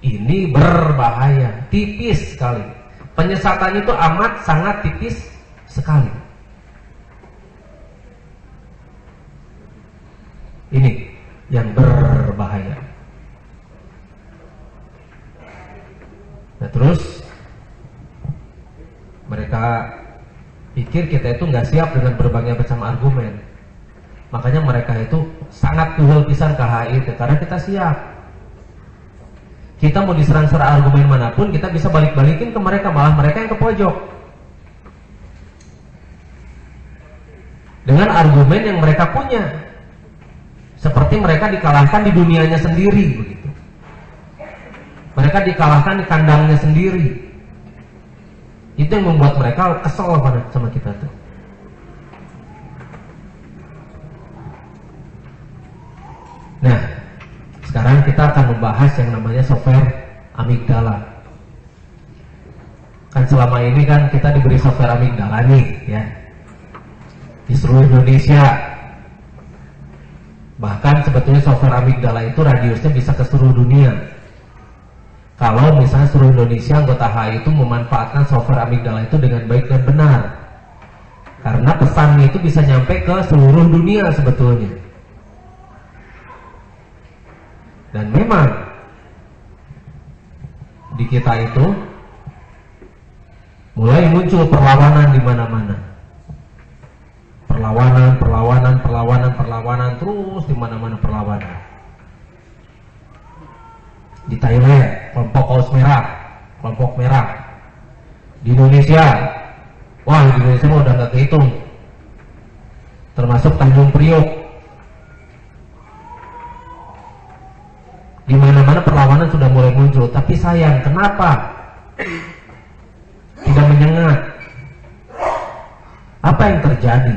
Ini berbahaya, tipis sekali. Penyesatan itu amat sangat tipis sekali. Ini yang berbahaya. Nah terus mereka pikir kita itu nggak siap dengan berbagai macam argumen. Makanya mereka itu sangat tuhul pisan ke HI karena kita siap. Kita mau diserang secara argumen manapun kita bisa balik-balikin ke mereka, malah mereka yang ke pojok. Dengan argumen yang mereka punya. Seperti mereka dikalahkan di dunianya sendiri begitu. Mereka dikalahkan di kandangnya sendiri. Itu yang membuat mereka kesel sama kita tuh. Nah, sekarang kita akan membahas yang namanya software amigdala. Kan selama ini kan kita diberi software amigdala nih ya. di seluruh Indonesia. Bahkan sebetulnya software amigdala itu radiusnya bisa ke seluruh dunia. Kalau misalnya seluruh Indonesia anggota HI itu memanfaatkan software amigdala itu dengan baik dan benar, karena pesannya itu bisa nyampe ke seluruh dunia sebetulnya. Dan memang di kita itu mulai muncul perlawanan di mana-mana. Perlawanan terus di mana-mana perlawanan. Di Thailand, kelompok merah. Di Indonesia, wah di Indonesia udah nggak kehitung. Termasuk Tanjung Priok. Di mana-mana perlawanan sudah mulai muncul, tapi sayang, kenapa tidak menyengat? Apa yang terjadi?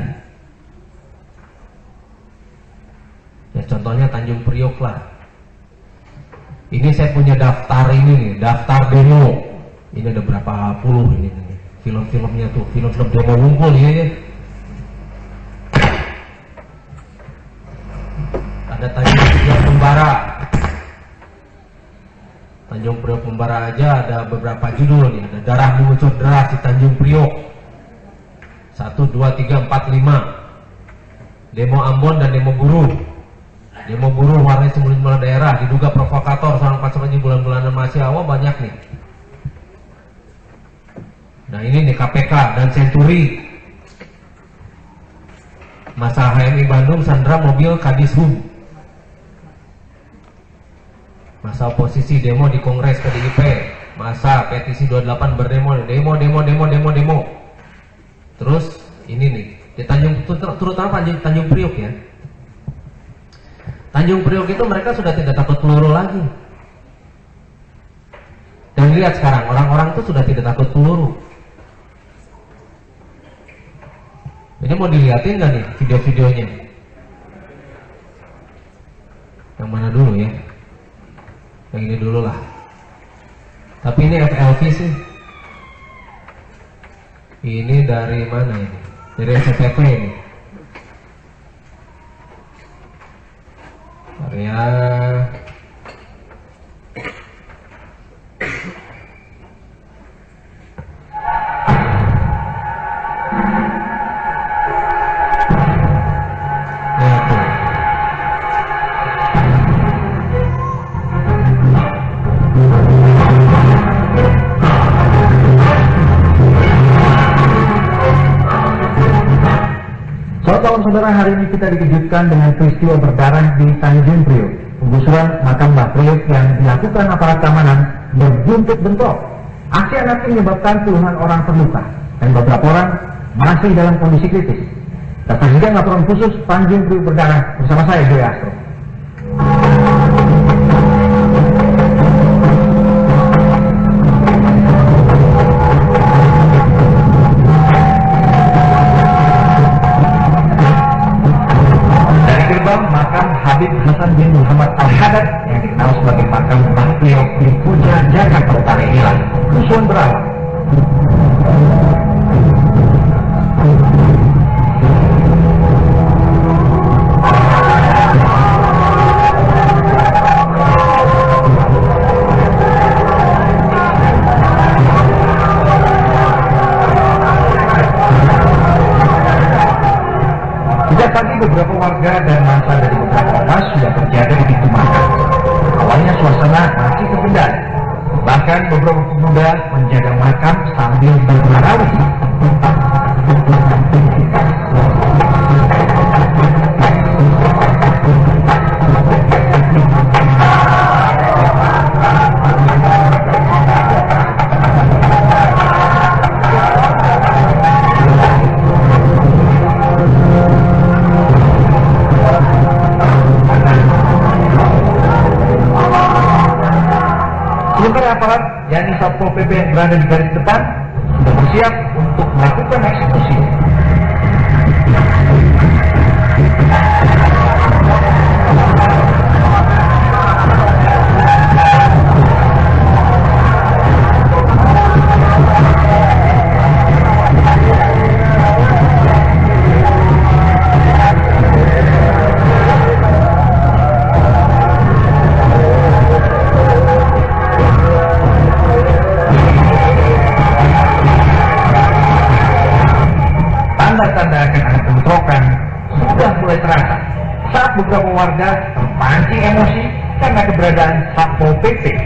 Ya contohnya Tanjung Priok lah. Ini saya punya daftar ini nih, daftar demo. Ini ada berapa puluh ini nih. Film-filmnya tuh, film-film demo ngumpul ini. Ada Tanjung Priok Membara. Tanjung Priok Membara aja ada beberapa judul nih. Ada darah mengucur deras di Tanjung Priok. 1, 2, 3, 4, 5. Demo Ambon dan demo buruh. Demo buruh warnai sejumlah daerah, diduga provokator seorang pasukan bulan-bulanan masih awal banyak nih. Nah ini nih KPK dan Senturi. Masa HMI Bandung sandra mobil Kadishub. Masa oposisi demo di Kongres PDIP. Masa petisi 28 berdemo, demo. Terus ini nih di Tanjung, terutama Tanjung Priok ya. Tanjung Priok itu mereka sudah tidak takut peluru lagi. Dan lihat sekarang orang-orang itu sudah tidak takut peluru. Ini mau dilihatin nggak nih video-videonya? Yang mana dulu ya? Yang ini dulu lah. Tapi ini FLV sih. Ini dari mana ini? Dari SCTV ini. Ya. Saudara, hari ini kita dikejutkan dengan peristiwa berdarah di Tanjung Priok. Penggusuran makam Mbah Priok yang dilakukan aparat keamanan berbuntut bentrok. Aksi anarki menyebabkan puluhan orang terluka dan beberapa orang masih dalam kondisi kritis. Kita saksikan laporan khusus Tanjung Priok berdarah bersama saya, Joy Astro. Makam Habib Hasan bin Muhammad Al-Haddad yang dikenal sebagai makam Mbah Priok di Puja, Jakarta Utara inilah kerusuhan berawal. Sejak pagi beberapa warga dan massa dari beberapa ormas sudah berjaga di pintu makam. Awalnya suasana masih terkendali. Bahkan beberapa pemuda menjaga makam sambil bertarawih. Sementara aparat, yakni Satpol PP yang berada di garis depan, sudah bersiap untuk melakukan eksekusi. warga terpancing emosi karena keberadaan Satpol PP.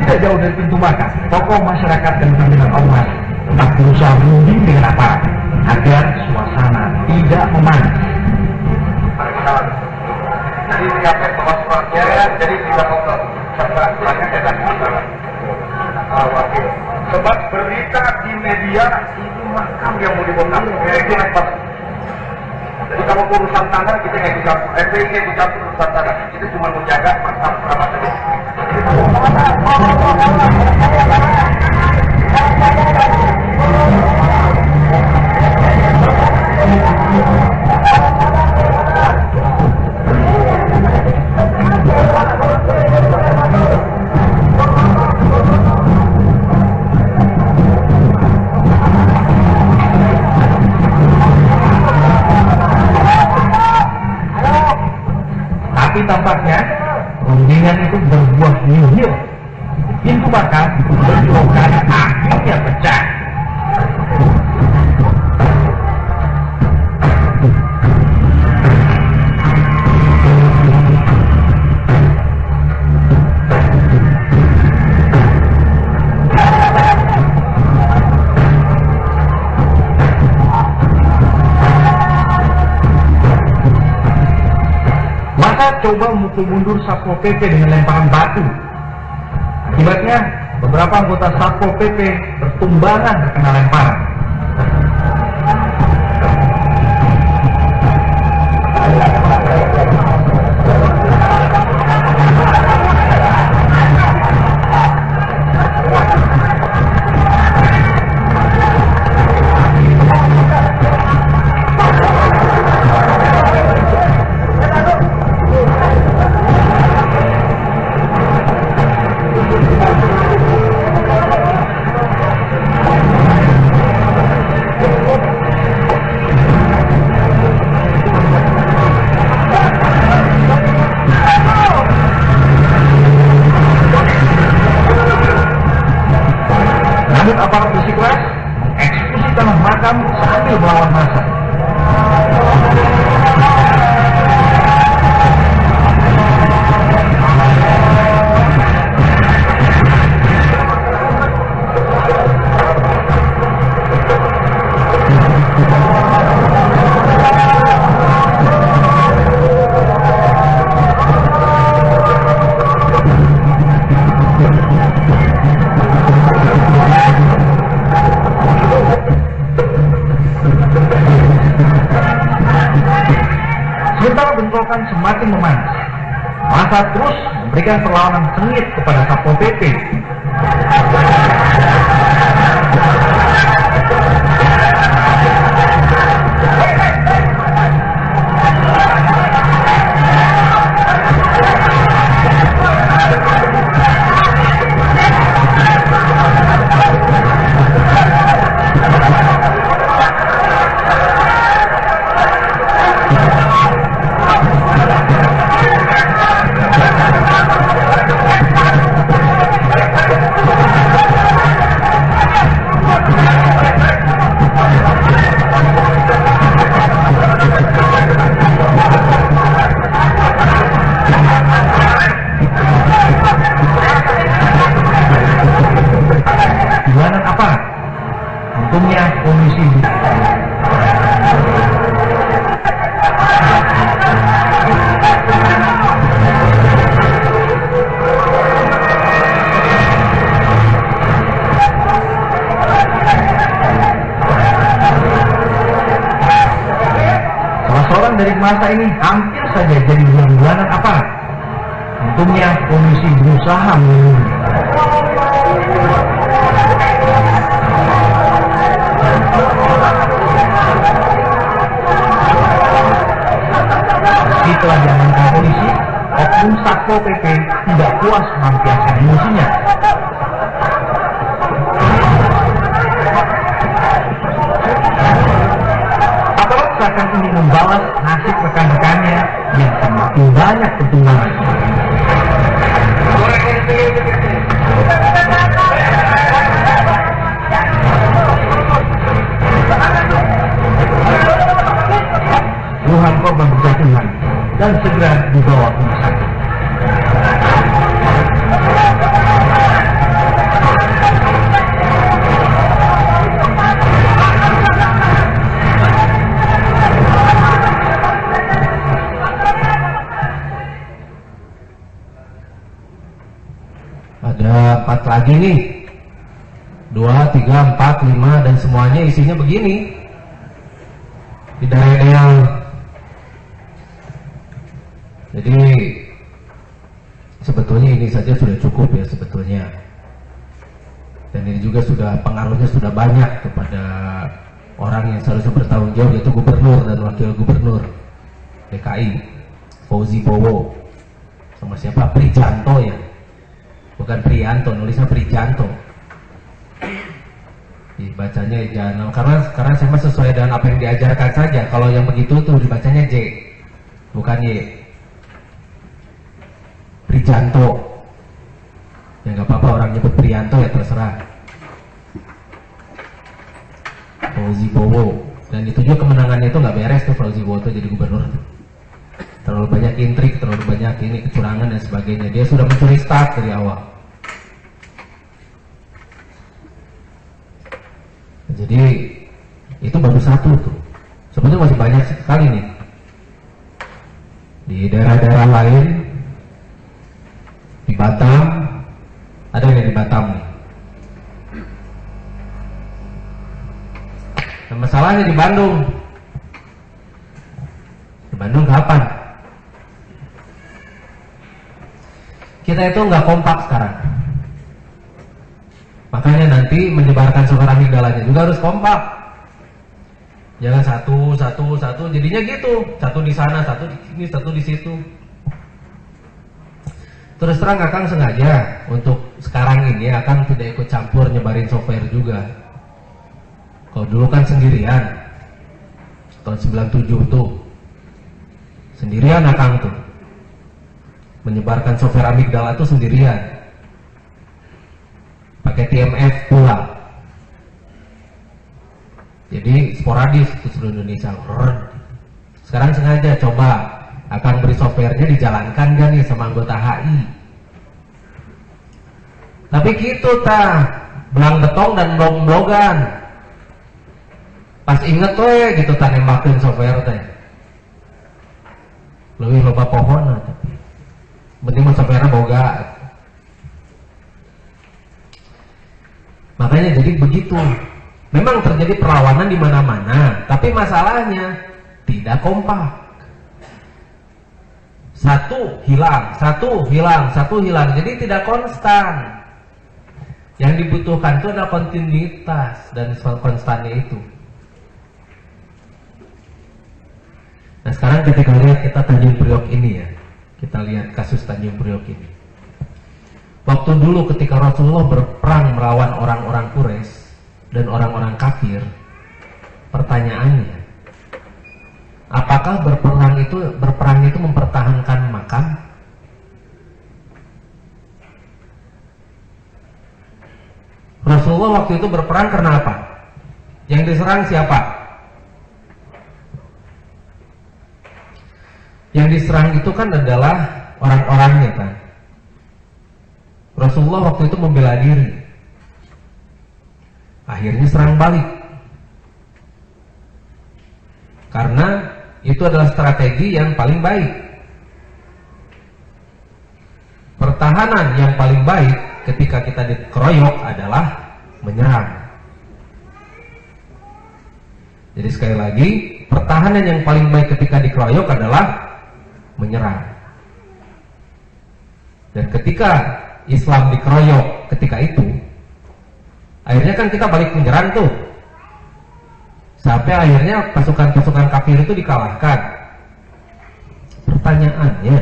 Tidak jauh dari pintu markas, tokoh masyarakat dan pimpinan ormas tak berusaha menuding dengan aparat agar suasana tidak memanas. Jadi menyampaikan kemasukannya, jadi tidak ngobrol. Sebab berita di media ini makam yang mau dibongkar. Jadi kalau urusan tanah kita nggak dicampur, FPI nggak dicampur urusan tanah. Kita cuma menjaga makam keramat saja. Tapi tampaknya rundingan itu berbuah nihil. Pintu markas dibongkar akhirnya pecah. Maka coba memukul mundur Satpol PP dengan lemparan batu. Akibatnya, beberapa anggota Satpol PP bertumbangan terkena lemparan. Namun aparat bersikeras mengeksekusi tanah makam sambil melawan massa. Sementara bentrokan semakin memanas, massa terus memberikan perlawanan sengit kepada Satpol PP. Bulanan aparat, untungnya komisi. Salah seorang dari massa ini hampir saja jadi bulanan aparat. Untungnya komisi berusaha melindungi. Setelah diamankan polisi, oknum Satpol PP tidak puas melampiaskan emosinya. ingin membalas nasib rekan-rekannya yang semakin banyak pertumbuhan. Puluhan korban berjatuhan dan segera dibawa ke rumah sakit. Ada 4 lagi nih, 2, 3, 4, 5 dan semuanya isinya begini. Di daerah. Jadi sebetulnya ini saja sudah cukup ya sebetulnya. Dan ini juga sudah pengaruhnya sudah banyak kepada orang yang seharusnya bertanggung jawab, yaitu gubernur dan wakil gubernur DKI, Fauzi Bowo, sama siapa? Prijanto ya. Bukan Prianto, nulisnya Prijanto. Dibacanya jangan, karena saya sesuai dengan apa yang diajarkan saja. Kalau yang begitu tuh dibacanya J, bukan Y. Prijanto. Ya nggak apa-apa orang nyebut Prianto ya terserah. Fauzi Bowo. Dan itu juga kemenangannya itu nggak beres tuh Fauzi Bowo tuh jadi gubernur. Terlalu banyak intrik, terlalu banyak ini kecurangan dan sebagainya. Dia sudah mencuri start dari awal. Jadi itu baru satu tuh. Sebetulnya masih banyak sekali nih. Di daerah-daerah lain, di Batam, ada yang di Batam nih. Nah, masalahnya di Bandung. Di Bandung kapan? Kita itu nggak kompak sekarang. Makanya nanti menyebarkan sumber amigdalanya juga harus kompak. Jangan satu, jadinya gitu. Satu di sana, satu di sini, satu di situ. Terus terang Akang sengaja untuk sekarang ini Akang tidak ikut campur nyebarin software juga. Kalau dulu kan sendirian. Tahun 97 tuh. Sendirian Akang tuh. Menyebarkan software amigdala itu sendirian. Pakai TMF pula. Jadi sporadis ke seluruh Indonesia. Sekarang sengaja coba akan beri softwarenya dijalankan gak nih sama anggota HI. Tapi gitu belang betong dan blog-blogan. Pas inget gitu nembakin software teh. Lebih loba pohon tapi. Penting software boga. Makanya jadi begitu. Memang terjadi perlawanan di mana-mana, tapi masalahnya tidak kompak. Satu hilang. Jadi tidak konstan. Yang dibutuhkan itu adalah kontinuitas dan konstannya itu. Nah sekarang ketika lihat kita Tanjung Priok ini ya, kita lihat kasus Tanjung Priok ini. Waktu dulu ketika Rasulullah berperang melawan orang-orang Quraisy dan orang-orang kafir, pertanyaannya, apakah berperang itu mempertahankan makam? Rasulullah waktu itu berperang karena apa? Yang diserang siapa? Yang diserang itu kan adalah orang-orangnya kan. Rasulullah waktu itu membela diri. Akhirnya serang balik. Karena itu adalah strategi yang paling baik. Pertahanan yang paling baik ketika kita dikeroyok adalah menyerang. Jadi sekali lagi, pertahanan yang paling baik ketika dikeroyok adalah menyerang. Dan ketika Islam dikeroyok ketika itu, akhirnya kan kita balik menyerang tuh. Sampai akhirnya pasukan-pasukan kafir itu dikalahkan. Pertanyaannya,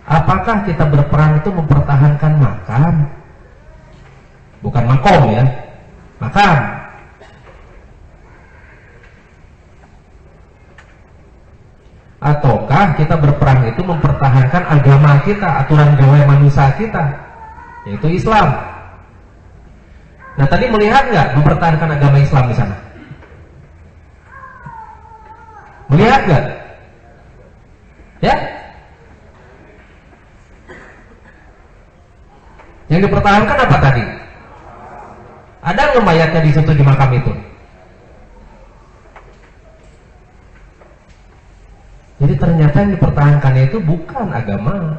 apakah kita berperang itu mempertahankan makam? Bukan makom ya, makam. apakah kita berperang itu mempertahankan agama kita, aturan gawai manusia kita, yaitu Islam. Nah, tadi melihat nggak mempertahankan agama Islam di sana? Melihat nggak? Ya? Yang dipertahankan apa tadi? Ada nggak mayatnya di situ di makam itu? Jadi ternyata yang dipertahankannya itu bukan agama,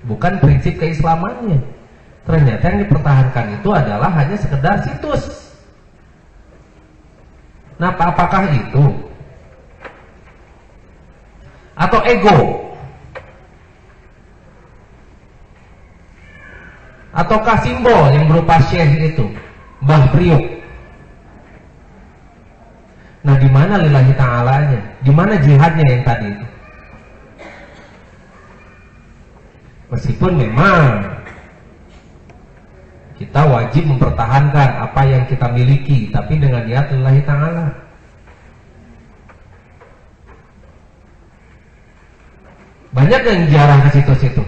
bukan prinsip keislamannya. Ternyata yang dipertahankan itu adalah hanya sekedar situs. Nah, apakah itu? Atau ego? Ataukah simbol yang berupa syekh itu, Mbah Priok? Nah, di mana lillahi ta'alanya? Di mana jihadnya yang tadi itu? Meskipun memang kita wajib mempertahankan apa yang kita miliki, tapi dengan niat lillahi ta'ala. Banyak yang jarang ke situ-situ.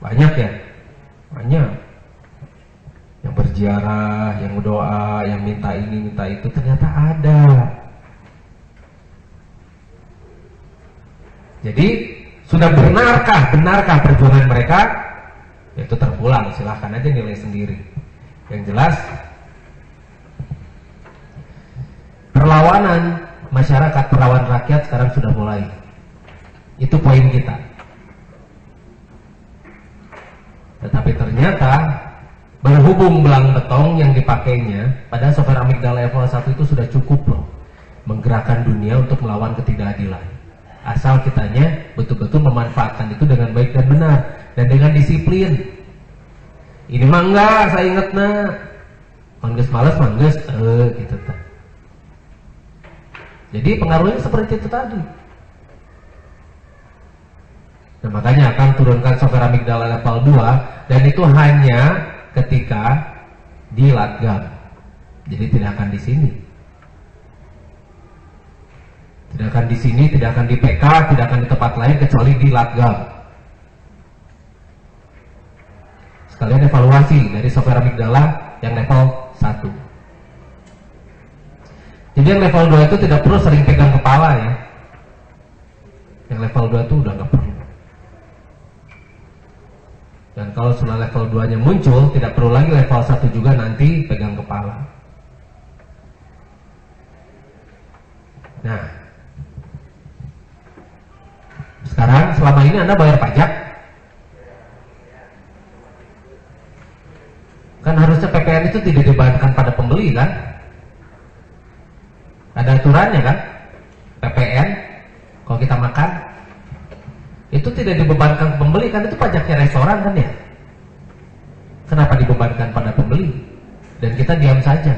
Banyak ya? Banyak. Yang berziarah, yang berdoa, yang minta ini, minta itu, ternyata ada. Jadi, sudah benarkah perjuangan mereka? Itu terpulang, silahkan aja nilai sendiri. Yang jelas, perlawanan masyarakat, perlawanan rakyat sekarang sudah mulai. Itu poin kita. Tetapi ternyata berhubung belang betong yang dipakainya pada sopir amigdala level 1 itu sudah cukup loh menggerakkan dunia untuk melawan ketidakadilan. Asal kitanya betul-betul memanfaatkan itu dengan baik dan benar dan dengan disiplin. Ini mah enggak, saya inget nah mangges males mangges gitu kan. Jadi pengaruhnya seperti itu tadi. Nah, makanya akan turunkan software amigdala level 2 dan itu hanya ketika di Latgam. Jadi tidak akan di sini. Tidak akan di sini, tidak akan di PK, tidak akan di tempat lain kecuali di Latgam. Sekalian evaluasi dari software amigdala yang level 1. Jadi yang level 2 itu tidak perlu sering pegang kepala ya. Yang level 2 itu udah nggak perlu. Dan kalau sudah level 2-nya muncul, tidak perlu lagi level 1 juga nanti pegang kepala. Nah, sekarang selama ini Anda bayar pajak? Kan harusnya PPN itu tidak dibayarkan pada pembeli kan? Ada aturannya kan? PPN, kalau kita makan itu tidak dibebankan pembeli kan, itu pajaknya restoran kan ya. Kenapa dibebankan pada pembeli dan kita diam saja?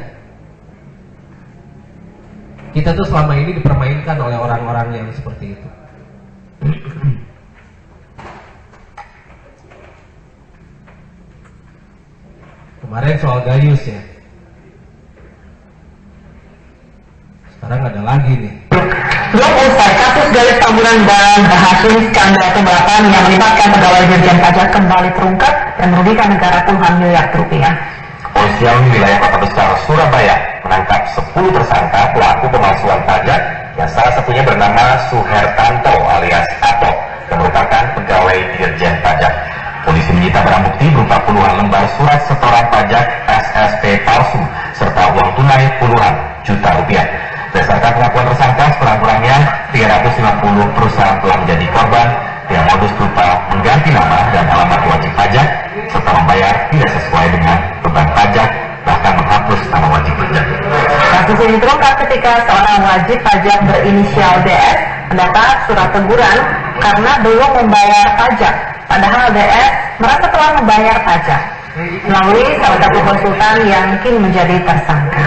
Kita tuh selama ini dipermainkan oleh orang-orang yang seperti itu. Kemarin soal Gayus ya, sekarang ada lagi nih. Belum usai kasus Gayus Tambunan dan Hasim skandal tunggakan yang melibatkan pegawai Dirjen Pajak kembali terungkap dan merugikan negara puluhan miliar rupiah. Kepolisian wilayah Kota Besar Surabaya menangkap 10 tersangka pelaku pemalsuan pajak yang salah satunya bernama Suhertanto alias Ato yang merupakan pegawai Dirjen Pajak. Polisi menyita barang bukti berupa puluhan lembar surat setoran pajak SSP palsu serta uang tunai puluhan juta rupiah. Berdasarkan pengakuan tersangka, sekurang-kurangnya 350 perusahaan telah menjadi korban dengan modus berupa mengganti nama dan alamat wajib pajak serta membayar tidak sesuai dengan beban pajak, bahkan menghapus nama wajib pajak. Kasus ini terungkap ketika seorang wajib pajak berinisial DS mendapat surat teguran karena belum membayar pajak, padahal DS merasa telah membayar pajak melalui salah satu konsultan yang kini menjadi tersangka.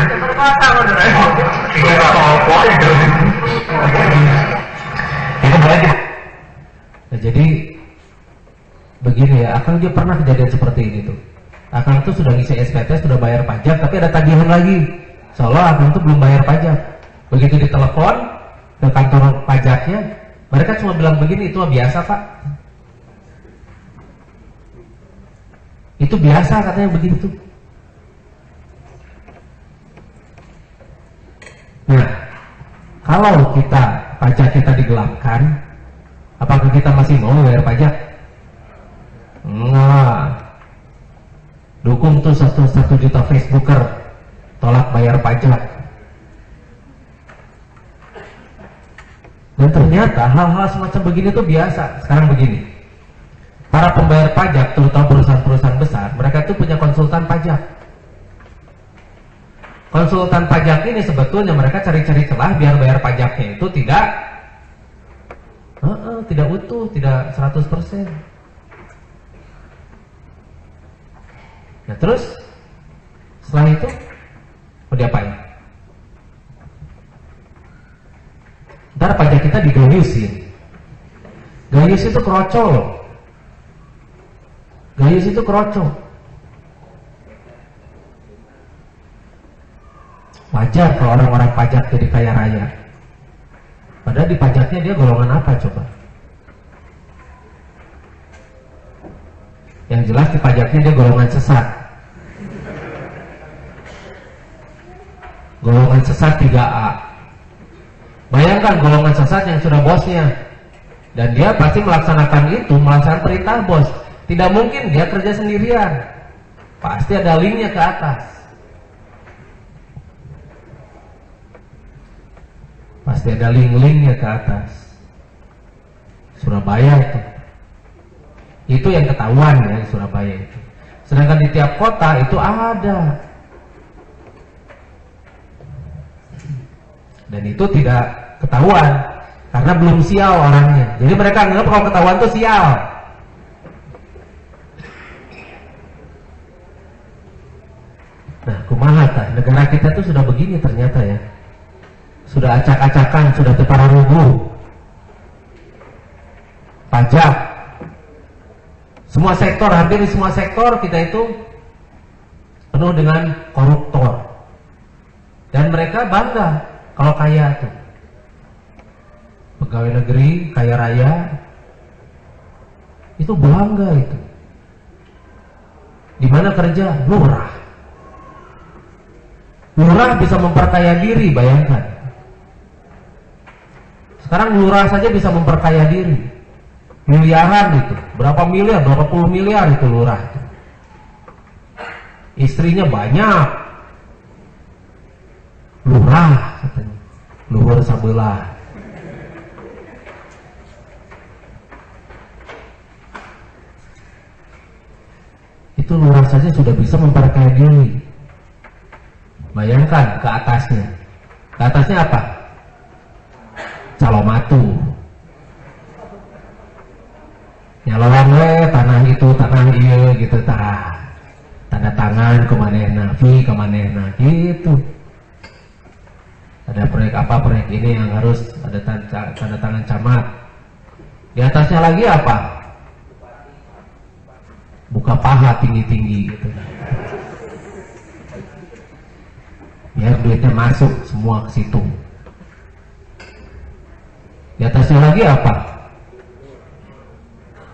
Nah, jadi begini ya, Akang juga pernah kejadian seperti ini tuh. Akang tuh sudah ngisi SPT, sudah bayar pajak, tapi ada tagihan lagi. Seolah Akang tuh belum bayar pajak. Begitu ditelepon, ke kantor pajaknya, mereka cuma bilang begini, itu biasa Pak. Itu biasa katanya begitu. Nah, kalau pajak kita digelapkan, apakah kita masih mau bayar pajak? Enggak. Dukung tuh 1 juta Facebooker tolak bayar pajak. Dan ternyata hal-hal semacam begini tuh biasa. Sekarang begini, para pembayar pajak, terutama perusahaan-perusahaan besar, mereka tuh punya konsultan pajak. Konsultan pajak ini sebetulnya mereka cari-cari celah biar bayar pajaknya itu tidak utuh, tidak 100%. Nah terus setelah itu mau diapain? Ntar pajak kita digayusin. Gayus itu kerocol. Gayus itu kerocol. Wajar kalau orang-orang pajak jadi kaya raya. Padahal di pajaknya dia golongan apa coba? Yang jelas di pajaknya dia golongan sesat. Golongan sesat 3A. Bayangkan golongan sesat yang sudah bosnya, dan dia pasti melaksanakan perintah bos. Tidak mungkin dia kerja sendirian. Pasti ada linknya ke atas. Pasti ada link-linknya ke atas. Surabaya itu yang ketahuan ya di Surabaya itu. Sedangkan di tiap kota itu ada. Dan itu tidak ketahuan karena belum sial orangnya. Jadi mereka anggap kalau ketahuan itu sial. Nah, kumaha tah, negara kita tuh sudah begini ternyata ya. Sudah acak-acakan, sudah teparugu. Pajak. Semua sektor, hampir di semua sektor kita itu penuh dengan koruptor. Dan mereka bangga kalau kaya tuh. Pegawai negeri, kaya raya, itu bangga itu. Di mana kerja? Lurah. Lurah bisa memperkaya diri, bayangkan. Sekarang lurah saja bisa memperkaya diri. Miliaran itu. Berapa miliar, berapa puluh miliar itu lurah. Istrinya banyak. Lurah katanya. Luhur sabelah. Itu lurah saja sudah bisa memperkaya diri. Bayangkan ke atasnya. Ke atasnya apa? Calomatu. Nyaloan tanah itu, tanah iya gitu tanda tangan kemanehna, kemanehna gitu. Ada proyek apa, proyek ini yang harus ada tanda tangan camat. Di atasnya lagi apa? Buka paha tinggi-tinggi gitu. Biar duitnya masuk semua ke situ. Di atasnya lagi apa?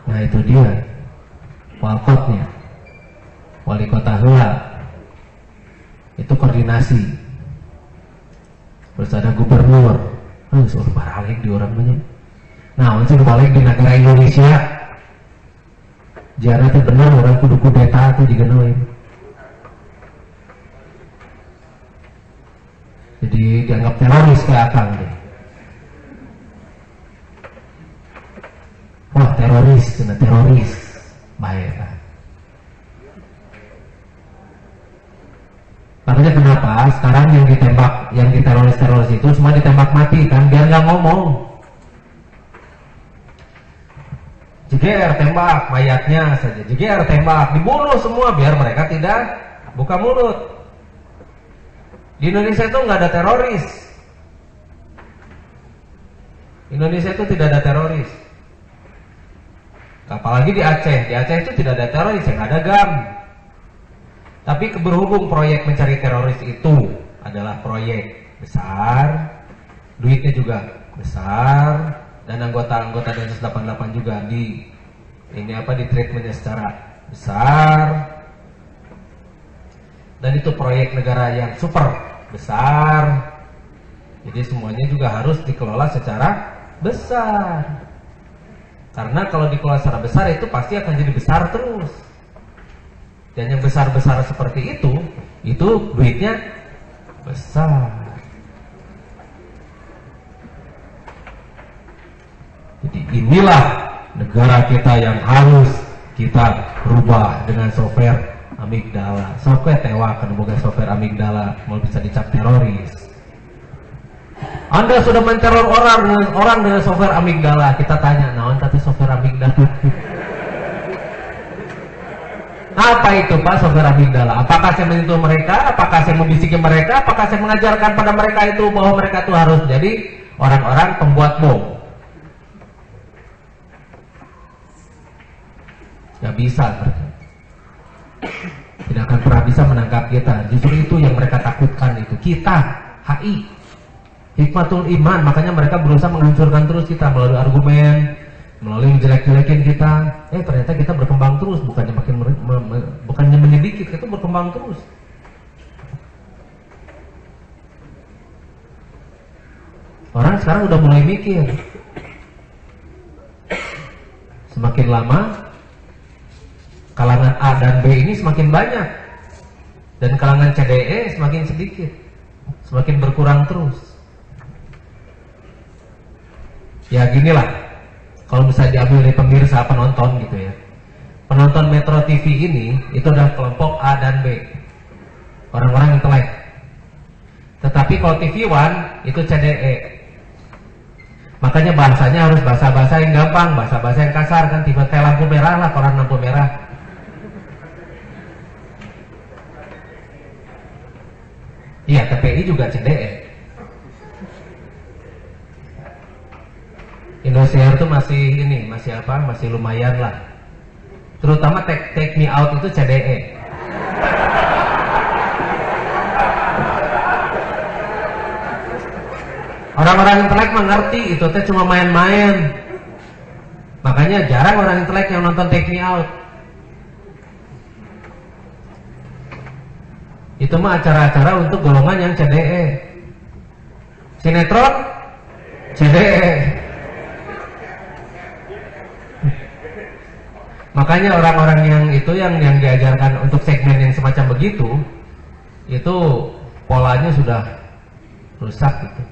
Nah itu dia walkotnya, wali kota heula. Itu koordinasi. Terus ada gubernur. Suruh balik di orang banyak. Nah untuk balik di negara Indonesia, jarang itu benar orang kudu kudeta itu digenuin. Jadi dianggap teroris ke akang deh. Wah teroris, kena teroris, baik kan? Makanya kenapa sekarang yang ditembak, yang diteroris itu semua ditembak mati kan, biar nggak ngomong. JGR tembak, mayatnya saja. JGR tembak, dibunuh semua biar mereka tidak buka mulut. Di Indonesia itu nggak ada teroris. Indonesia itu tidak ada teroris. Apalagi di Aceh itu tidak ada teroris, yang ada GAM. Tapi berhubung proyek mencari teroris itu adalah proyek besar, duitnya juga besar, dan anggota-anggota Densus 88 juga di treatmentnya secara besar, dan itu proyek negara yang super besar, jadi semuanya juga harus dikelola secara besar, karena kalau dikelola secara besar itu pasti akan jadi besar terus, dan yang besar-besar seperti itu duitnya besar. Jadi inilah negara kita yang harus kita rubah dengan software amigdala. Software tewa kan boga software amigdala mau bisa dicap teroris. Anda sudah menteror orang dengan software amigdala. Kita tanya, naon tadi software amigdala? Apa itu Pak software amigdala? Apakah saya menyentuh mereka? Apakah saya membisiki mereka? Apakah saya mengajarkan pada mereka itu bahwa mereka itu harus jadi orang-orang pembuat bom? Gak bisa mereka. Tidak akan pernah bisa menangkap kita. Justru itu yang mereka takutkan itu. Kita, HI, hikmatul iman. Makanya mereka berusaha menghancurkan terus kita melalui argumen, melalui menjelek-jelekin kita. Ternyata kita berkembang terus, bukannya menyedikit, kita berkembang terus. Orang sekarang udah mulai mikir. Semakin lama kalangan A dan B ini semakin banyak, dan kalangan CDE semakin sedikit, semakin berkurang terus. Ya ginilah, kalau bisa diambil dari pemirsa penonton gitu ya, penonton Metro TV ini itu adalah kelompok A dan B, orang-orang intelek. Tetapi kalau TV One itu CDE, makanya bahasanya harus bahasa-bahasa yang gampang, bahasa-bahasa yang kasar kan, tiba-tiba lampu merah lah, koran lampu merah. Iya, TPI juga CDE. Indosiar tuh masih lumayan lah. Terutama Take Me Out itu CDE. Orang-orang intelek mengerti itu teh cuma main-main. Makanya jarang orang intelek yang nonton Take Me Out. Itu mah acara-acara untuk golongan yang CDE. Sinetron CDE. Makanya orang-orang yang diajarkan untuk segmen yang semacam begitu, itu polanya sudah rusak gitu.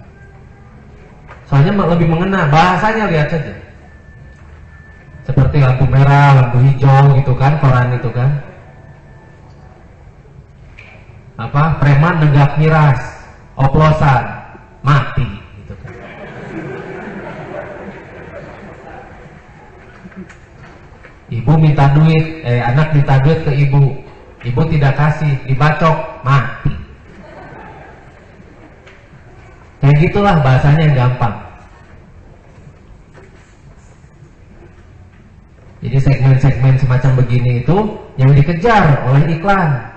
Soalnya lebih mengena, bahasanya lihat saja. Seperti lampu merah, lampu hijau gitu kan, koran itu kan. Preman nenggak miras, oplosan, mati gitu kan. Ibu minta duit, anak minta duit ke ibu tidak kasih, dibacok, mati. Kayak gitulah bahasanya yang gampang. Jadi segmen-segmen semacam begini itu yang dikejar oleh iklan.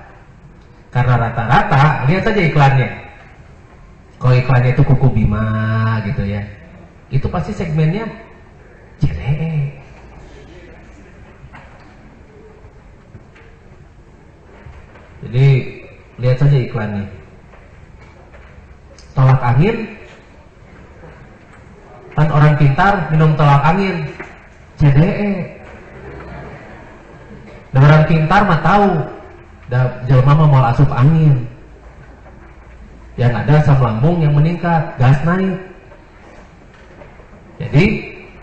Karena rata-rata, lihat saja iklannya. Kalau iklannya itu Kuku Bima gitu ya, itu pasti segmennya CDE. Jadi lihat saja iklannya. Tolak angin, kan orang pintar minum tolak angin, CDE. Dan orang pintar mah tahu, jelema mah mau asup angin. Yang ada asam lambung yang meningkat, gas naik. Jadi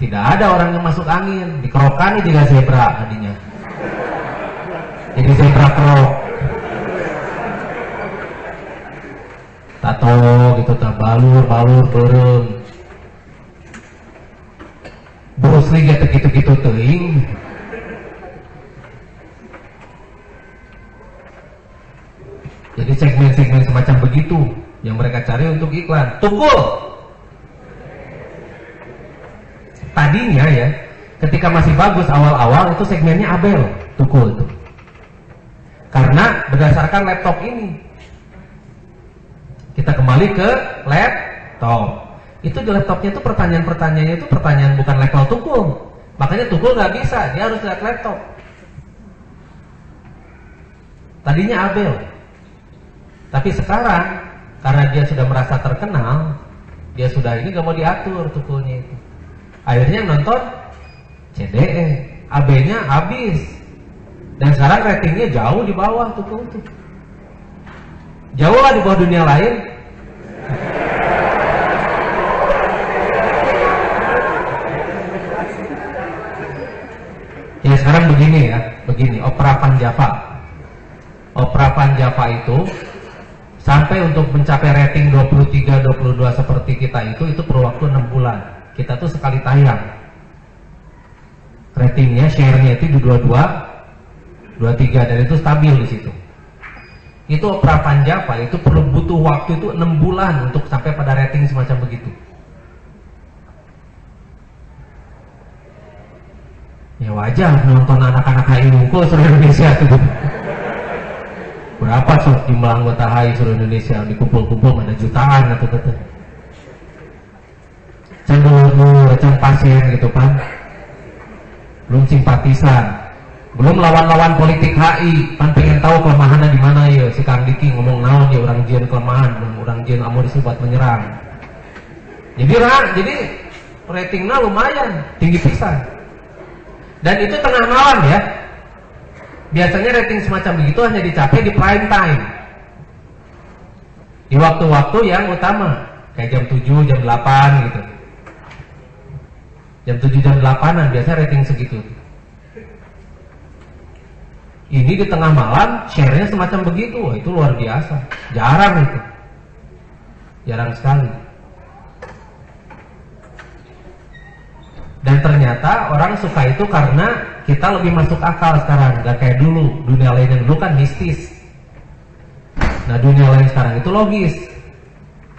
tidak ada orang yang masuk angin, dikerokan juga zebra tadinya. Jadi zebra kerok. Tato gitu, balur berem. Bruce Lee gitu teuing. Jadi segmen-segmen semacam begitu yang mereka cari untuk iklan. Tukul. Tadinya ya, ketika masih bagus awal-awal itu segmennya Abel, Tukul itu. Karena berdasarkan laptop ini. Kita kembali ke laptop. Itu di laptopnya itu pertanyaan-pertanyaannya itu pertanyaan bukan level Tukul. Makanya Tukul nggak bisa, dia harus lihat laptop. Tadinya Abel, tapi sekarang karena dia sudah merasa terkenal, dia sudah ini gak mau diatur Tukulnya itu. Akhirnya nonton CDE, AB-nya habis, dan sekarang ratingnya jauh di bawah Tukul itu. Jauh lah di bawah dunia lain. Ya sekarang begini ya, begini Opera Panjava. Opera Panjava itu sampai untuk mencapai rating 23-22 seperti kita itu perlu waktu 6 bulan. Kita tuh sekali tayang. Ratingnya, share-nya itu di 22, 23 dan itu stabil di situ. Itu Opera Panjava itu perlu butuh waktu itu 6 bulan untuk sampai pada rating semacam begitu. Ya wajar nonton anak-anak HI Unggul seluruh Indonesia tuh. Berapa jumlah anggota HI seluruh Indonesia dikumpul-kumpul ada jutaan atau gitu. Can dulu, can pasien gitu kan. Belum simpatisan, belum lawan-lawan politik HI, kan pengen tahu kelemahannya di mana ya. Si Kang Diki ngomong naon ya orang jian kelemahan, orang jian amunisi buat menyerang. Jadi ratingnya lumayan tinggi pisan. Dan itu tengah malam ya. Biasanya rating semacam begitu hanya dicapai di prime time, di waktu-waktu yang utama, kayak jam 7, jam 8 gitu. Jam 7, jam 8an biasanya rating segitu. Ini di tengah malam share-nya semacam begitu. Wah, itu luar biasa. Jarang itu. Jarang sekali. Dan ternyata orang suka itu karena kita lebih masuk akal sekarang, gak kayak dulu. Dunia lain yang dulu kan mistis. Nah dunia lain sekarang itu logis.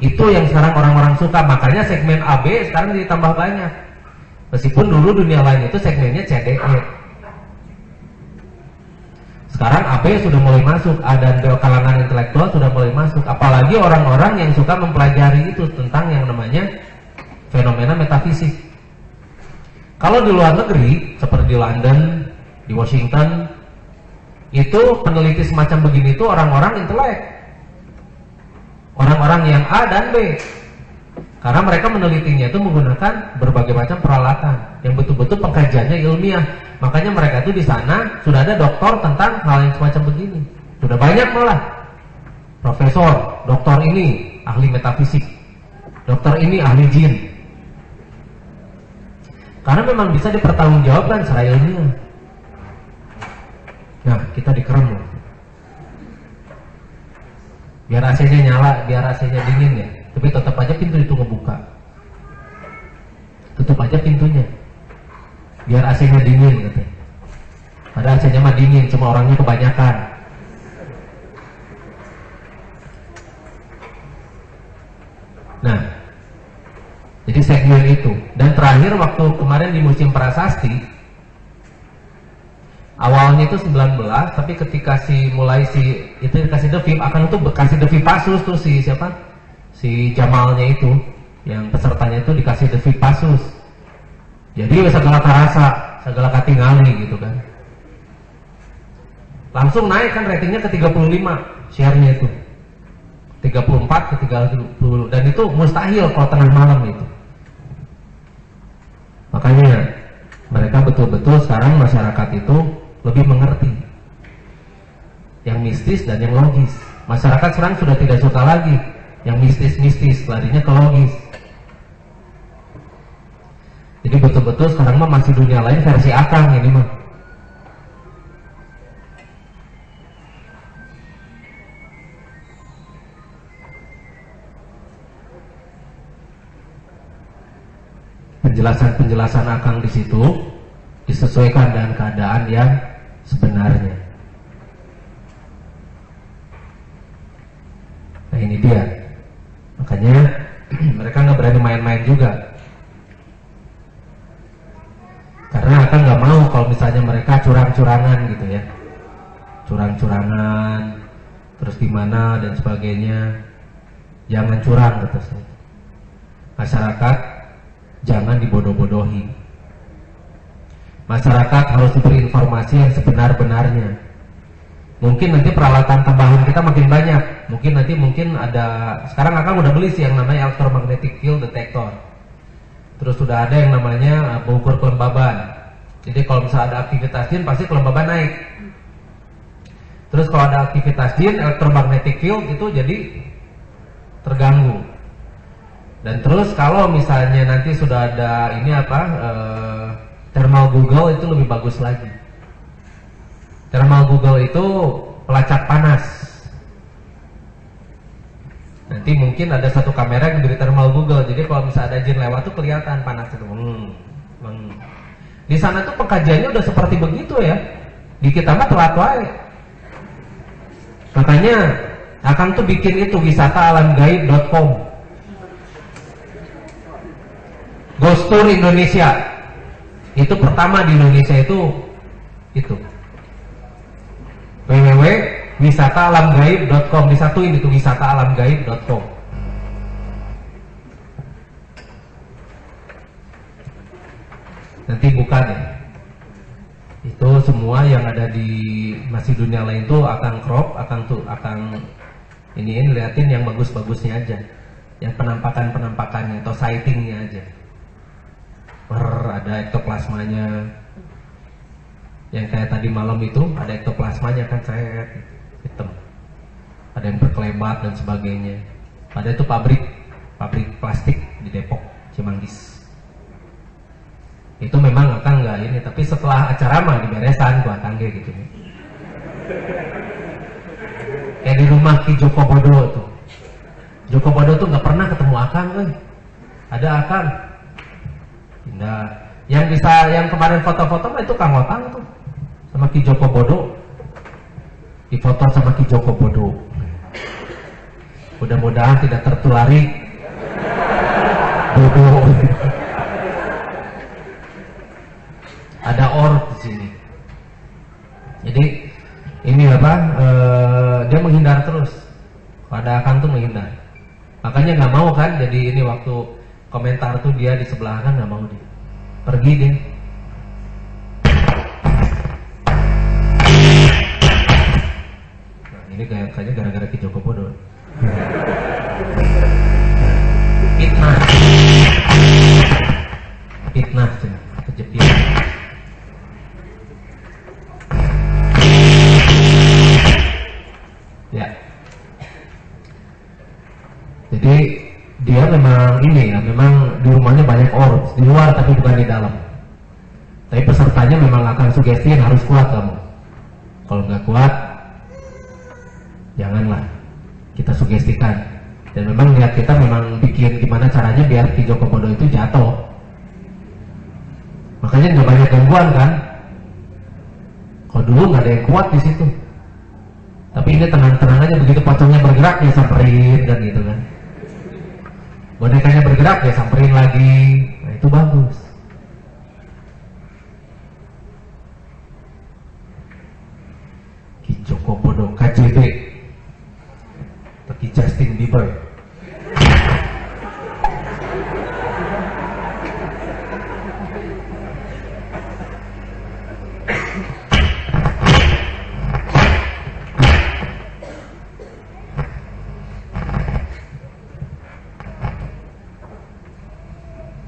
Itu yang sekarang orang-orang suka. Makanya segmen AB sekarang jadi tambah banyak. Meskipun dulu dunia lain itu segmennya CDE. Sekarang AB sudah mulai masuk. A dan B kalangan intelektual sudah mulai masuk. Apalagi orang-orang yang suka mempelajari itu tentang yang namanya fenomena metafisik. Kalau di luar negeri, seperti di London, di Washington, itu peneliti semacam begini itu orang-orang intelek. Orang-orang yang A dan B. Karena mereka menelitinya itu menggunakan berbagai macam peralatan yang betul-betul pengkajiannya ilmiah. Makanya mereka itu di sana sudah ada doktor tentang hal yang semacam begini. Sudah banyak malah. Profesor, doktor ini ahli metafisik. Doktor ini ahli jin. Karena memang bisa dipertanggungjawabkan secara ilmiah. Nah, kita dikerem loh. Biar AC-nya nyala, biar AC-nya dingin ya. Tapi tetap aja pintu itu ngebuka. Tutup aja pintunya. Biar AC-nya dingin gitu. Padahal AC-nya mah dingin, cuma orangnya kebanyakan. Nah, jadi segmen itu. Dan terakhir waktu kemarin di musim prasasti, awalnya itu 19, tapi ketika itu dikasih devip, akan itu kasih devip pasus tuh si siapa? Si Jamalnya itu, yang pesertanya itu dikasih devip pasus. Jadi segala terasa, segala katingali gitu kan. Langsung naik kan ratingnya ke 35, share-nya itu. 34 ke 30, dan itu mustahil kalau tengah malam itu. Makanya mereka betul-betul sekarang masyarakat itu lebih mengerti yang mistis dan yang logis. Masyarakat sekarang sudah tidak suka lagi yang mistis-mistis, larinya ke logis. Jadi betul-betul sekarang mah masih dunia lain versi Akang ini mah. Penjelasan Akang di situ disesuaikan dengan keadaan yang sebenarnya. Nah ini dia. Makanya mereka nggak berani main-main juga. Karena Akang nggak mau kalau misalnya mereka curang-curangan gitu ya. Curang-curangan, terus gimana dan sebagainya. Jangan curang gitu. Masyarakat jangan dibodoh-bodohi. Masyarakat harus diberi informasi yang sebenar-benarnya. Mungkin nanti peralatan tambahan kita makin banyak. Mungkin ada, sekarang Akang udah beli sih yang namanya electromagnetic field detector. Terus sudah ada yang namanya pengukur kelembaban. Jadi kalau misalnya ada aktivitas jin pasti kelembaban naik. Terus kalau ada aktivitas jin, electromagnetic field itu jadi terganggu. Dan terus kalau misalnya nanti sudah ada ini thermal Google itu lebih bagus lagi. Thermal Google itu pelacak panas. Nanti mungkin ada satu kamera yang diberi thermal Google. Jadi kalau misalnya ada jin lewat tuh kelihatan panas itu. Di sana tuh pengkajiannya udah seperti begitu ya. Di kita mah telat wae. Makanya Akang tuh bikin itu wisataalamgaib.com. Ghost Tour Indonesia. Itu pertama di Indonesia itu. www.wisataalamgaib.com, disatuin itu wisataalamgaib.com. Nanti buka deh. Itu semua yang ada di masih dunia lain tuh akan crop, akan iniin, liatin yang bagus-bagusnya aja, yang penampakannya atau sightingnya aja. Ada ektoplasmanya. Yang kayak tadi malam itu ada ektoplasmanya kan, saya hitam. Ada yang berkelebat dan sebagainya. Ada itu pabrik plastik di Depok, Cimanggis. Itu memang Akang nggak ini, tapi setelah acara mah diberesan gua Akang gitu. Kayak di rumah Ki Joko Bodo tuh. Joko Bodo tuh nggak pernah ketemu Akang, Ada Akang. Pindah. Yang kemarin foto-foto mah itu Kang Otang tuh. Sama Ki Joko Bodo, difoto sama Ki Joko Bodo. Mudah-mudahan tidak tertulari Bodo. Ada di sini. Jadi ini dia menghindar terus. Pada Akang tuh menghindar. Makanya nggak mau kan. Jadi ini waktu komentar tuh dia di sebelah Akang nggak mau dia. Pergi dia. Ini kayaknya gara-gara Ki Joko Bodo. Fitnah kejepit. Ya. Jadi dia memang ini ya, memang di rumahnya banyak orbs, di luar tapi bukan di dalam. Tapi pesertanya memang akan sugesti harus kuat kamu. Kalau nggak kuat, janganlah kita sugestikan. Dan memang niat kita memang bikin gimana caranya biar Ki Joko Bodo itu jatuh. Makanya nggak banyak gangguan kan. Kalau dulu nggak ada yang kuat di situ. Tapi ini tenang-tenang aja, begitu pocongnya bergerak ya samperin kan gitu kan. Bonekanya bergerak ya samperin lagi. Nah itu bagus. Ki Joko Bodo KJB. Ki Justin Bieber.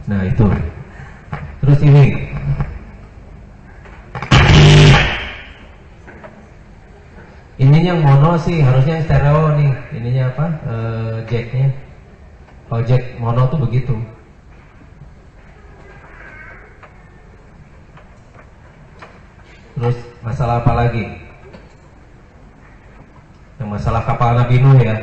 Nah itu. Terus ini. Ininya yang mono sih, harusnya yang stereo nih. Ininya apa? Jacknya. Kalau jack mono tuh begitu. Terus masalah apa lagi? Yang masalah kapal Nabi Nuh ya.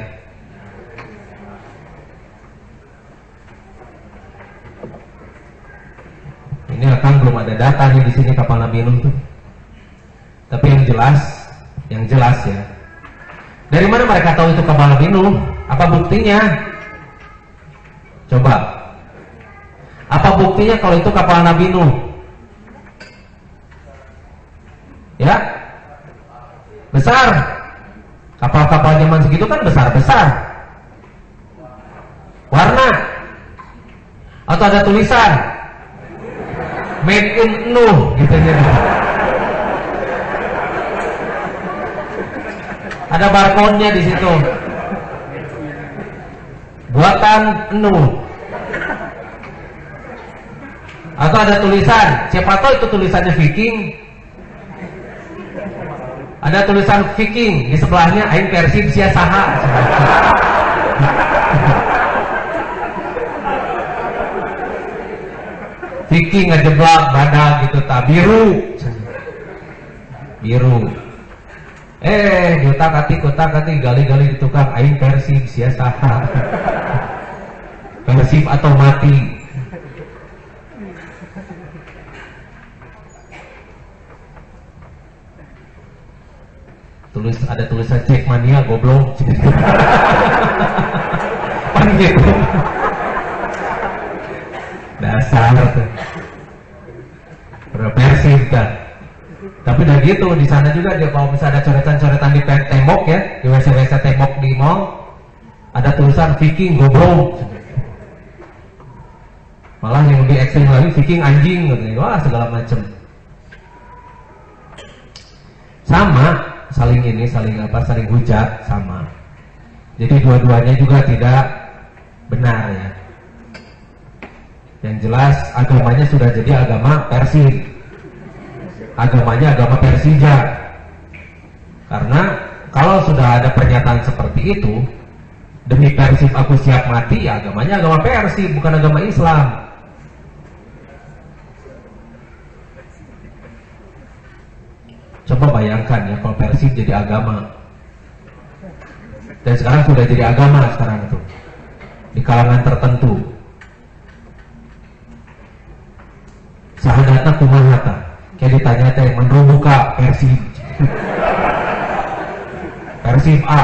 Ini akan belum ada data nih di sini kapal Nabi Nuh tuh. Tapi yang jelas ya. Dari mana mereka tahu itu kapal Nabi Nuh? Apa buktinya? Coba. Apa buktinya kalau itu kapal Nabi Nuh? Ya? Besar. Kapal-kapal zaman segitu kan besar-besar. Warna. Atau ada tulisan Made in Nuh gitu jadi. Ada barcode-nya di situ. Buatan Nuh. Atau ada tulisan, siapa tahu itu tulisannya Viking. Ada tulisan Viking di sebelahnya Aing Persib sia saha. Viking ngejeblak badak gitu ta biru. Juta-kati gali-gali di tukang Aing Persib sia saha. Persib atau mati. Ada tulisan Jackmania goblok. Pan gitu. Dasar tuh. Persib kan. Tapi udah gitu di sana juga dia kalau misalnya ada coretan-coretan di tembok ya, di WC tembok di mall ada tulisan Viking goblok. Malah yang lebih ekstrim lagi Viking anjing gitu. Wah segala macem. Sama saling hujat sama. Jadi dua-duanya juga tidak benar ya. Yang jelas agamanya sudah jadi agama Persib. Agamanya agama Persija. Karena kalau sudah ada pernyataan seperti itu, demi Persib aku siap mati, ya agamanya agama Persib, bukan agama Islam. Coba bayangkan ya kalau Persib jadi agama. Dan sekarang sudah jadi agama sekarang itu. Di kalangan tertentu. Sahadatna kumahata. Kayak ditanya teh menrubuka Persib. Persib A.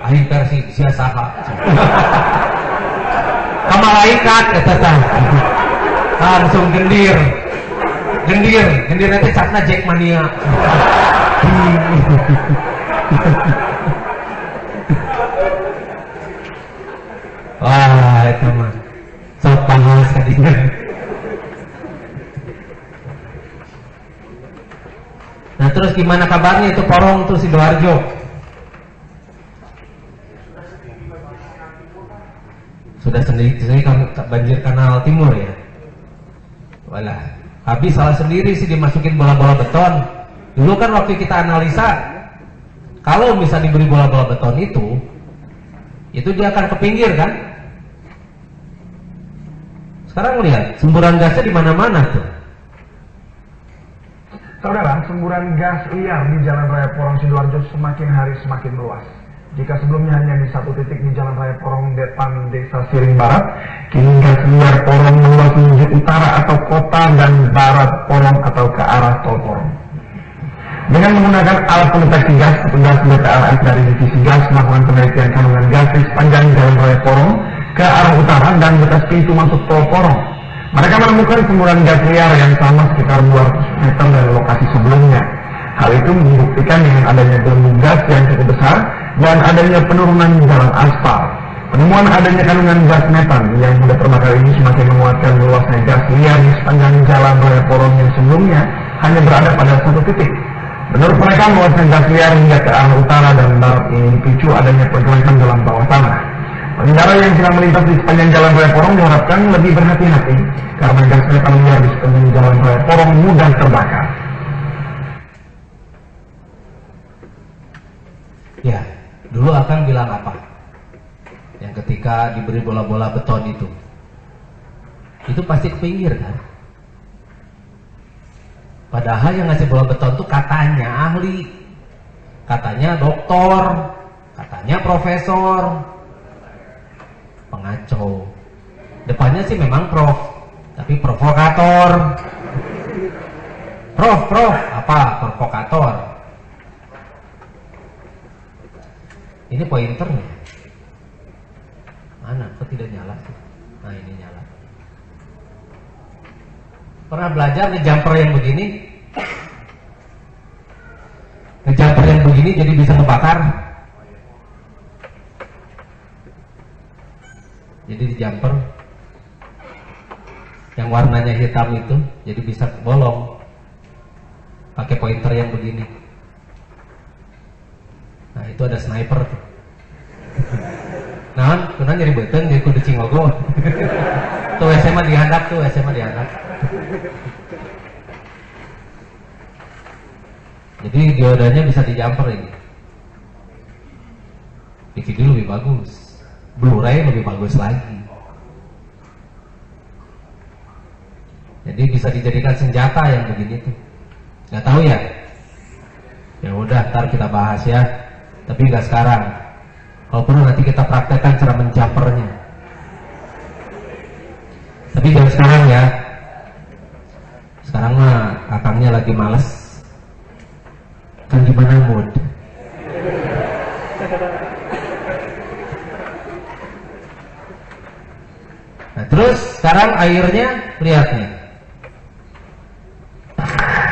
Aing Persib sia saha. Kamalaikat kata tah. Langsung gendir nanti catna Jackmania. Wah itu mah sok panas tadinya. Nah terus gimana kabarnya itu Porong tuh Sidoarjo? Sudah sendiri banjir kanal timur ya. Walah, habis salah sendiri sih dimasukin bola-bola beton. Dulu kan waktu kita analisa, kalau bisa diberi bola-bola beton itu dia akan ke pinggir kan? Sekarang lihat, semburan gasnya di mana-mana tuh. Saudara, semburan gas liar di Jalan Raya Porong Sidoarjo semakin hari semakin meluas. Jika sebelumnya hanya di satu titik di Jalan Raya Porong depan Desa Siring Barat, kini gas liar Porong meluas menuju utara atau kota dan barat Porong atau ke arah tol Porong. Dengan menggunakan alat pendeteksi gas, petugas BPLS dari divisi gas melakukan penelitian kandungan gas di sepanjang Jalan Raya Porong ke arah utara dan bekas pintu masuk tol Porong. Mereka menemukan semburan gas liar yang sama sekitar 200 meter dari lokasi sebelumnya. Hal itu membuktikan dengan adanya gelembung gas yang cukup besar dan adanya penurunan jalan aspal. Penemuan adanya kandungan gas metan yang sudah terbakar ini semakin menguatkan luasnya gas liar di sepanjang Jalan Raya Porong yang sebelumnya hanya berada pada satu titik. Menurut mereka, luasnya gas liar hingga ke arah utara dan barat ini dipicu adanya pergerakan dalam bawah tanah. Pengendara yang sedang melintas di sepanjang Jalan Raya Porong diharapkan lebih berhati-hati karena gas metan liar di sepanjang Jalan Raya Porong mudah terbakar. Ya, dulu Akang bilang apa? Yang ketika diberi bola-bola beton itu pasti ke pinggir kan? Padahal yang ngasih bola beton itu katanya ahli, katanya doktor, katanya profesor, pengacau. Depannya sih memang prof, tapi provokator. Prof, apa? Provokator. Ini pointernya. Mana? Kok tidak nyala sih? Nah ini nyala. Pernah belajar ngejumper yang begini? Ngejumper yang begini jadi bisa ngebakar. Jadi di jumper yang warnanya hitam itu, jadi bisa bolong. Pakai pointer yang begini. Nah itu ada sniper tuh. Nah, kena nyeri beten jadi kudu cingogo. Tuh SMA dihandap tuh, SMA dihandap. Jadi diodanya bisa dijumper ini. DVD lebih bagus, Blu-ray lebih bagus lagi. Jadi bisa dijadikan senjata yang begini tuh. Nggak tahu ya? Ya udah, ntar kita bahas ya. Tapi nggak sekarang. Kalau perlu nanti kita praktekkan cara menjumpernya. Tapi jangan sekarang ya. Sekarang mah akangnya lagi males. Kan gimana mood? Nah terus sekarang airnya lihat nih.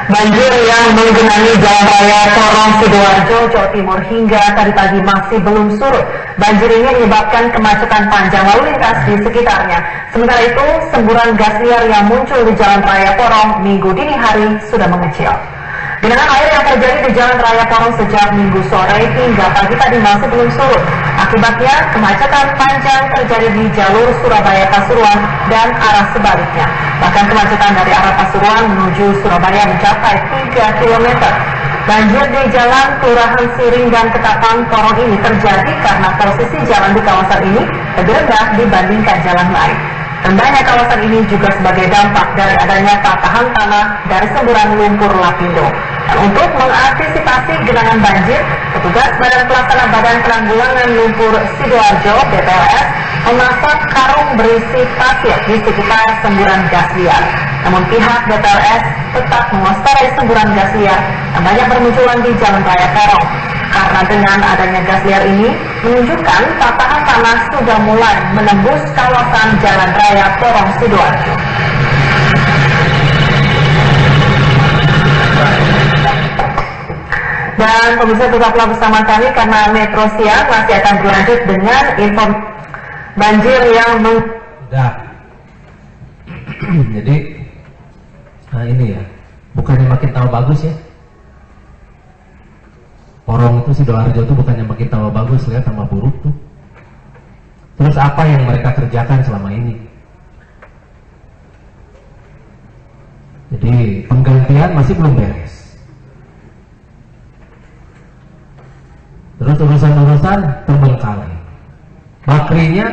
Banjir yang menggenangi Jalan Raya Porong Sidoarjo, Jawa Timur hingga tadi pagi masih belum surut. Banjir ini menyebabkan kemacetan panjang lalu lintas di sekitarnya. Sementara itu, semburan gas liar yang muncul di Jalan Raya Porong Minggu dini hari sudah mengecil. Genangan air yang terjadi di Jalan Raya Porong sejak Minggu sore hingga pagi tadi masih belum surut. Akibatnya, kemacetan panjang terjadi di jalur Surabaya-Pasuruan dan arah sebaliknya. Bahkan kemacetan dari arah Pasuruan menuju Surabaya mencapai 3 km. Banjir di jalan Kelurahan Siring dan Ketapang Porong ini terjadi karena posisi jalan di kawasan ini lebih rendah dibandingkan jalan lain. Rendahnya kawasan ini juga sebagai dampak dari adanya patahan tanah dari semburan lumpur lapindo. Dan untuk mengantisipasi genangan banjir, petugas Badan Pelaksana Badan Penanggulangan Lumpur Sidoarjo (BPLS) memasang karung berisi pasir di sekitar semburan gas liar. Namun pihak BPLS tetap mewaspadai semburan gas liar yang banyak bermunculan di Jalan Raya Porong. Karena dengan adanya gas liar ini menunjukkan patahan tanah sudah mulai menembus kawasan Jalan Raya Porong Sidoarjo. Dan pemirsa tetaplah bersama kami karena Metro Siang masih akan berlanjut dengan informasi banjir yang Udah. Jadi, nah ini ya, bukannya makin tambah bagus ya. Porong itu Sidoarjo itu bukannya makin tambah bagus, lihat tambah buruk tuh. Terus apa yang mereka kerjakan selama ini? Jadi penggantian masih belum beres. Terus urusan-urusan terbengkalai. Bakrinya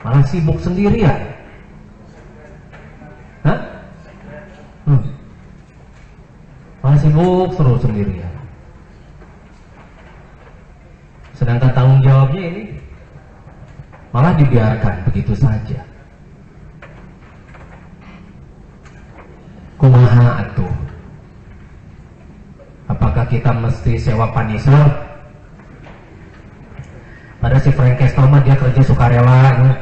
malah sibuk sendirian. Hah? Malah sibuk terus sendirian. Sedangkan tanggung jawabnya ini malah dibiarkan begitu saja. Kumaha atuh? Apakah kita mesti sewa panisor? Pada si Frank Castle mah dia kerja sukarela ya.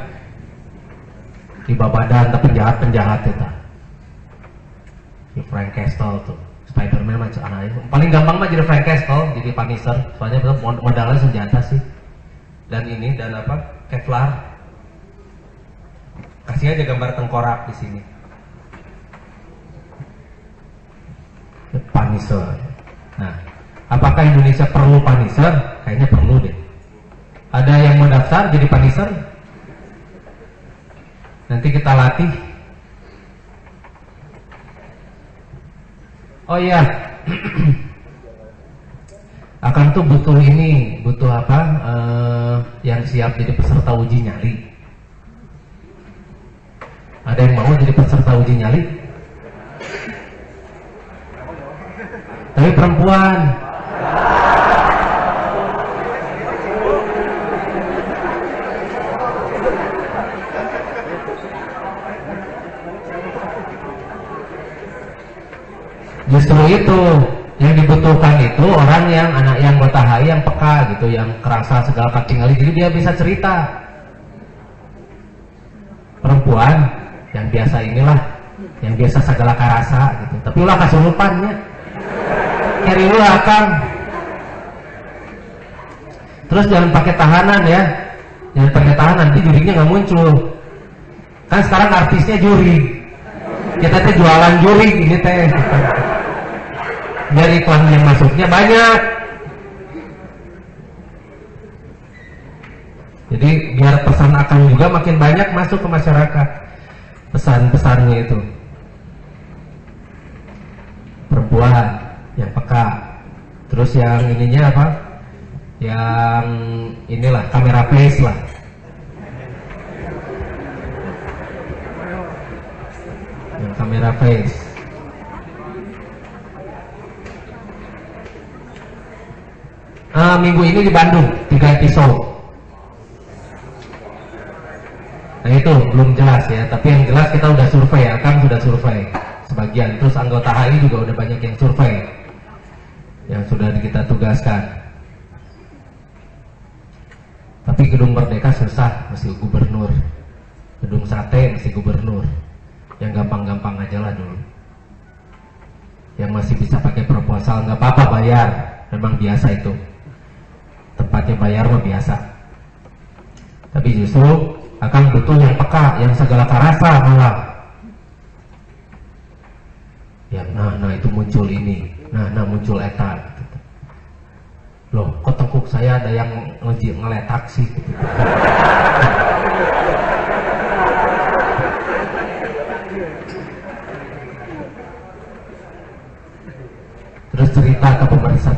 Di babadan tapi penjahat itu. Si Frank Castle tuh Spider-Man macam anaknya. Paling gampang mah jadi Frank Castle, jadi Punisher. Soalnya modalnya senjata sih. Dan ini dan apa? Kevlar. Kasih aja gambar tengkorak di sini. Punisher. Nah, apakah Indonesia perlu Punisher? Kayaknya perlu deh. Ada yang mau daftar jadi Punisher? Nanti kita latih. Oh iya, akan tuh butuh ini, butuh apa? Yang siap jadi peserta uji nyali. Ada yang mau jadi peserta uji nyali? Tapi perempuan. Justru itu yang dibutuhkan itu orang yang anak yang botahai, yang peka gitu, yang kerasa segala katingali, jadi dia bisa cerita. Perempuan yang biasa inilah, yang biasa segala karasa gitu, tapi ulah kasurupannya, keri ulah Kang. Terus jangan pakai tahanan ya, jangan pakai tahanan, nanti jurinya nggak muncul. Kan sekarang artisnya juri. Kita tuh jualan juring ini teh. Biar iklan yang masuknya banyak. Jadi biar pesan akan juga makin banyak masuk ke masyarakat. Pesan-pesannya itu. Perempuan yang peka. Terus yang ininya apa? Yang inilah kamera face lah. Yang kamera face. Minggu ini di Bandung 3 episode. Nah itu belum jelas ya, tapi yang jelas kita udah survei, Akang sudah survei sebagian, terus anggota HI juga udah banyak yang survei yang sudah kita tugaskan. Tapi Gedung Merdeka susah, mesti gubernur. Gedung Sate mesti gubernur. Yang gampang-gampang aja lah dulu. Yang masih bisa pakai proposal nggak apa-apa bayar, memang biasa itu. Tempatnya bayar mah biasa. Tapi justru Akang butuh yang peka, yang segala karasa malah. Ya, nah itu muncul ini, nah muncul eta. Gitu. Loh, kok tengkuk saya ada yang ngeletak sih? Gitu. Terus cerita ke pemirsa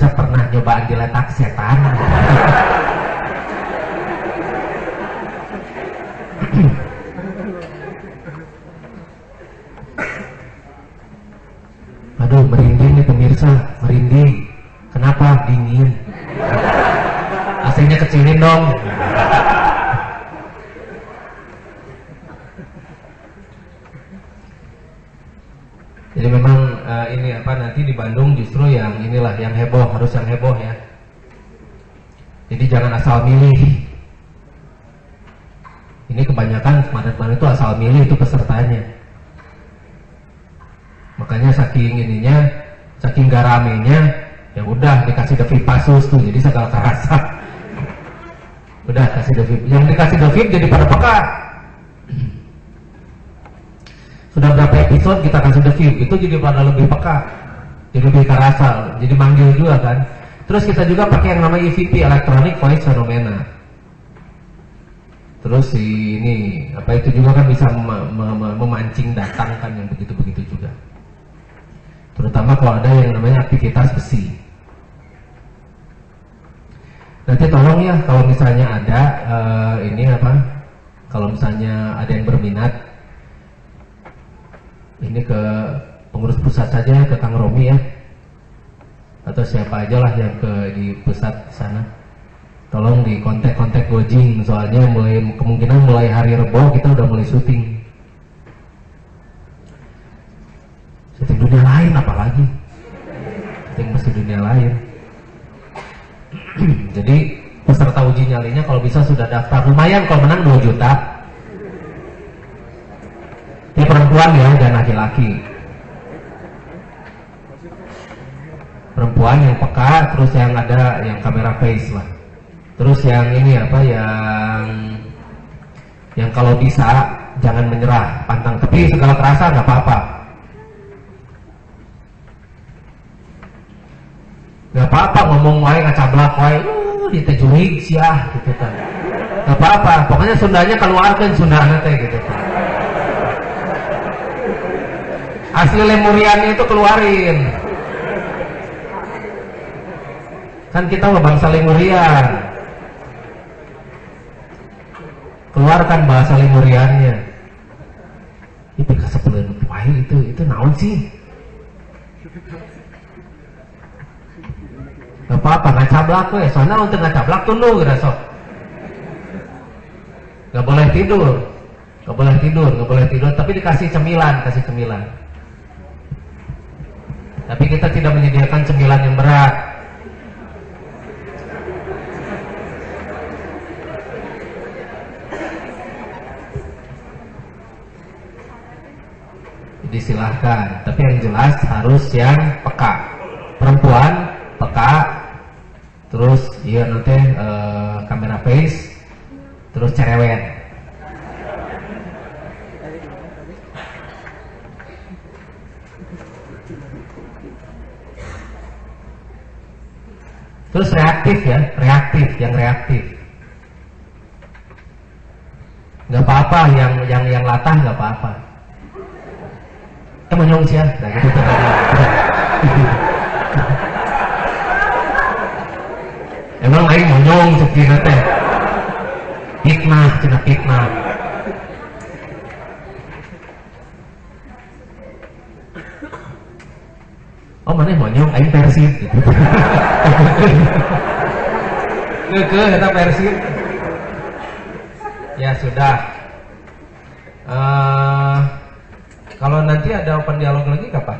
pernah nyobaan diletak setan. Aduh, merinding nih pemirsa, merinding. Kenapa? Dingin. AC-nya kecilin dong. Jadi memang ini apa, nanti di Bandung justru yang inilah yang heboh, harus yang heboh ya. Jadi jangan asal milih. Ini kebanyakan kemarin itu asal milih itu pesertanya. Makanya saking ininya, saking garamenya, ya udah dikasih devip pasus tuh, jadi segala terasa. Udah kasih devip, yang dikasih devip jadi pada peka. Sudah berapa episode kita kasih devip, itu jadi pada lebih peka, jadi lebih terasa, jadi manggil juga kan. Terus kita juga pakai yang namanya EVP, Electronic Voice Phenomena. Terus ini apa itu juga kan bisa memancing datang kan yang begitu-begitu juga. Terutama kalau ada yang namanya aktivitas besi. Nanti tolong ya kalau misalnya ada ini apa, kalau misalnya ada yang berminat, ini ke pengurus pusat saja, ke Kang Romi ya, atau siapa aja lah yang di pusat sana. Tolong di kontak Gojing, soalnya kemungkinan mulai hari Rebo kita udah mulai syuting dunia lain, apalagi syuting mesti dunia lain. Jadi peserta uji nyalinya kalau bisa sudah daftar, lumayan kalau menang 2 juta. Ini perempuan ya dan laki-laki. Perempuan yang peka, terus yang ada yang kamera face lah. Terus yang ini apa, yang kalau bisa jangan menyerah, pantang tepi segala terasa nggak apa-apa. Nggak apa-apa ngomong wae ngacablak wae, ditejurig siah gitu kan. Nggak apa-apa, pokoknya Sundanya keluarkan Sundana teh gitu kan. Asli Lemuriannya itu keluarin. Kan kita mah bangsa Lemurian. Keluarkan bahasa Lemuriannya. Itu kasepeleun wae itu naon sih? Gak apa-apa, ngacablak we, soalnya untuk ngacablak tunduk gitu sok. Gak boleh tidur, tapi dikasih cemilan, Tapi kita tidak menyediakan cemilan yang berat. Jadi silahkan, tapi yang jelas harus yang peka. Perempuan peka, terus iya nanti kamera face, terus cerewet. Terus reaktif ya, yang reaktif. Nggak apa-apa, yang latah nggak apa-apa. Kita monyong sih ya, nah gitu tuh. Emang lain monyong seperti teh. Fitnah, cina fitnah. Oh mana monyong, aing Persib gitu. Ngeke kita Persib. Ya sudah. Kalau nanti ada open dialog lagi kapan?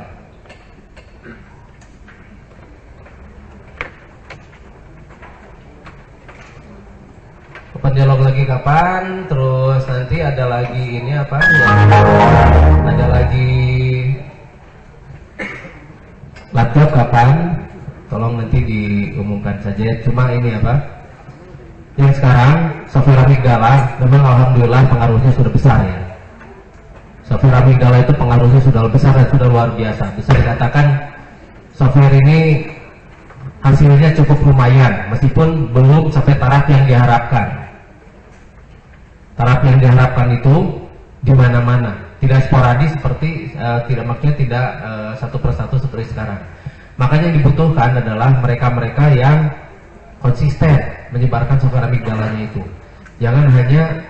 Open dialog lagi kapan? Terus nanti ada lagi ini apa? Ada lagi laptop kapan? Tolong nanti diumumkan saja. Cuma ini apa? Yang sekarang software amigdala memang alhamdulillah pengaruhnya sudah besar ya. Software amigdala itu pengaruhnya sudah besar dan sudah luar biasa. Bisa dikatakan software ini hasilnya cukup lumayan meskipun belum sampai taraf yang diharapkan. Taraf yang diharapkan itu di mana-mana, tidak sporadis seperti tidak satu persatu seperti sekarang. Makanya yang dibutuhkan adalah mereka-mereka yang konsisten menyebarkan software amigdalanya itu. Jangan hanya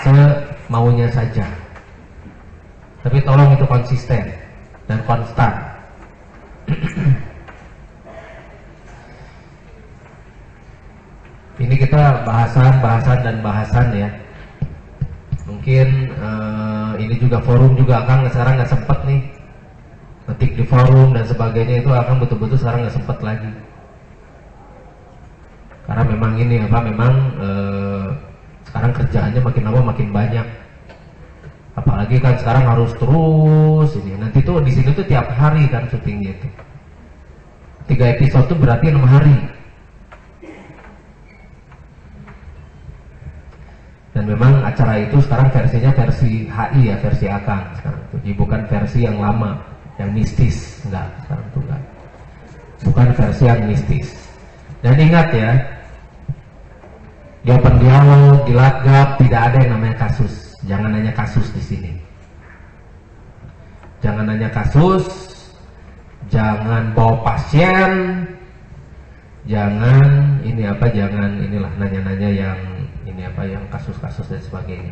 semaunya saja, tapi tolong itu konsisten dan konstan. Ini kita bahasan ya. Mungkin ini juga forum juga Kang sekarang nggak sempet nih ngetik di forum dan sebagainya, itu akan betul-betul sekarang nggak sempet lagi. Karena memang ini apa memang sekarang kerjaannya makin lama makin banyak. Apalagi kan sekarang harus terus ini. Nanti tuh di sini tuh tiap hari kan syutingnya itu. 3 episode tuh berarti 6 hari. Dan memang acara itu sekarang versinya versi HI ya, versi Akang sekarang tuh. Jadi bukan versi yang lama, yang mistis, enggak, sekarang tuh enggak. Bukan versi yang mistis. Dan ingat ya, di open dialog, di latgab tidak ada yang namanya kasus. Jangan nanya kasus di sini. Jangan nanya kasus, jangan bawa pasien, jangan inilah nanya-nanya yang yang kasus-kasus dan sebagainya.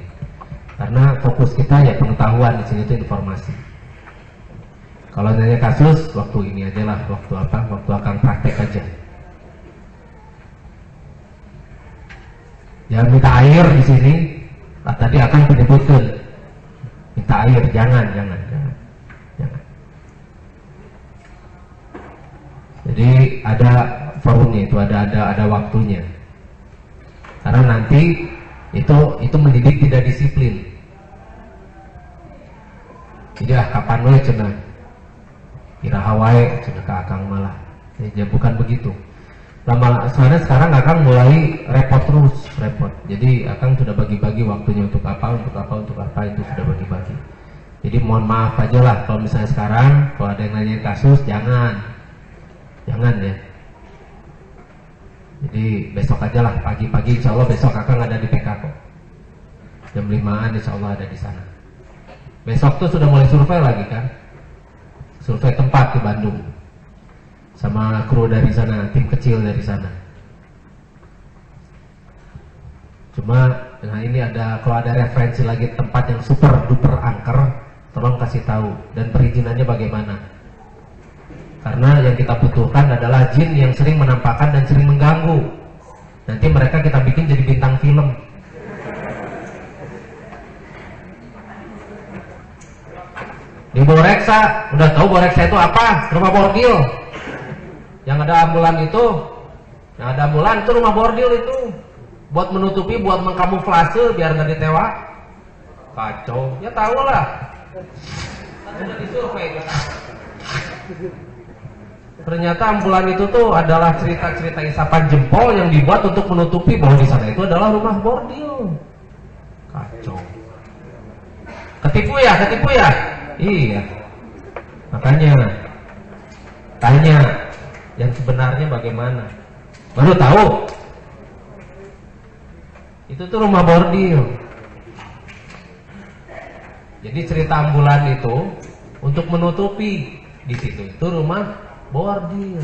Karena fokus kita ya pengetahuan di sini itu informasi. Kalau nanya kasus, waktu ini aja lah, waktu akan praktek aja. Jangan minta air di sini. Tadi akan menyebutkan minta air, jangan. Jadi ada forumnya itu, ada waktunya. Karena nanti itu mendidik tidak disiplin. Jadi kapan we cenah iraha wae cenah ka Akang malah. Ya bukan begitu. Lama soalnya sekarang Akang mulai repot. Jadi Akang sudah bagi-bagi waktunya untuk apa itu sudah bagi-bagi. Jadi mohon maaf aja lah kalau misalnya sekarang kalau ada yang nanya kasus jangan ya. Jadi besok aja lah pagi-pagi, insya Allah besok Akang ada di PK kok. Jam 5-an insya Allah ada di sana. Besok tuh sudah mulai survei lagi kan, survei tempat di Bandung sama kru dari sana, tim kecil dari sana. Cuma nah ini kalau ada referensi lagi tempat yang super duper angker, tolong kasih tahu dan perizinannya bagaimana. Karena yang kita butuhkan adalah jin yang sering menampakkan dan sering mengganggu. Nanti mereka kita bikin jadi bintang film. Di Boreksa, udah tahu Boreksa itu apa? Rumah bordil. Yang ada ambulan itu rumah bordil itu. Buat menutupi, buat mengkamuflase biar nggak ditewak. Kacau, ya tahu lah. Udah disurvei kan. Ternyata ambulan itu tuh adalah cerita-cerita isapan jempol yang dibuat untuk menutupi bahwa di sana itu adalah rumah bordil. Kacau. Ketipu ya? Iya. Makanya tanya yang sebenarnya bagaimana. Baru tahu. Itu tuh rumah bordil. Jadi cerita ambulan itu untuk menutupi di situ itu rumah bordil.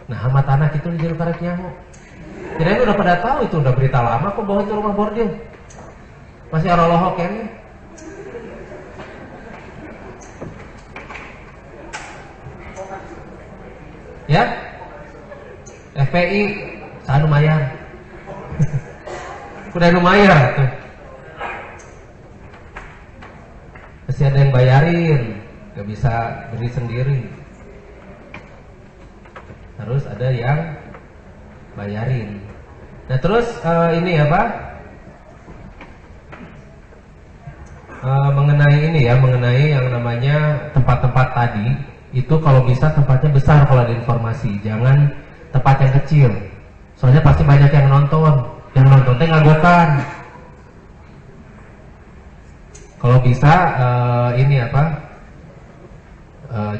Nah, amat anak itu dijeruk karet nyamuk. Kirain udah pada tahu itu, udah berita lama kok bahwa itu rumah bordil. Masih orang-orang kan? Ya? FPI saya lumayan. Udah lumayan tuh. Masih ada yang bayarin, gak bisa beri sendiri. Harus ada yang bayarin. Nah terus ini apa? Mengenai ini ya, mengenai yang namanya tempat-tempat tadi, itu kalau bisa tempatnya besar kalau ada informasi, jangan tempat yang kecil. Soalnya pasti banyak yang nonton teh ngagokan. Kalau bisa ini apa?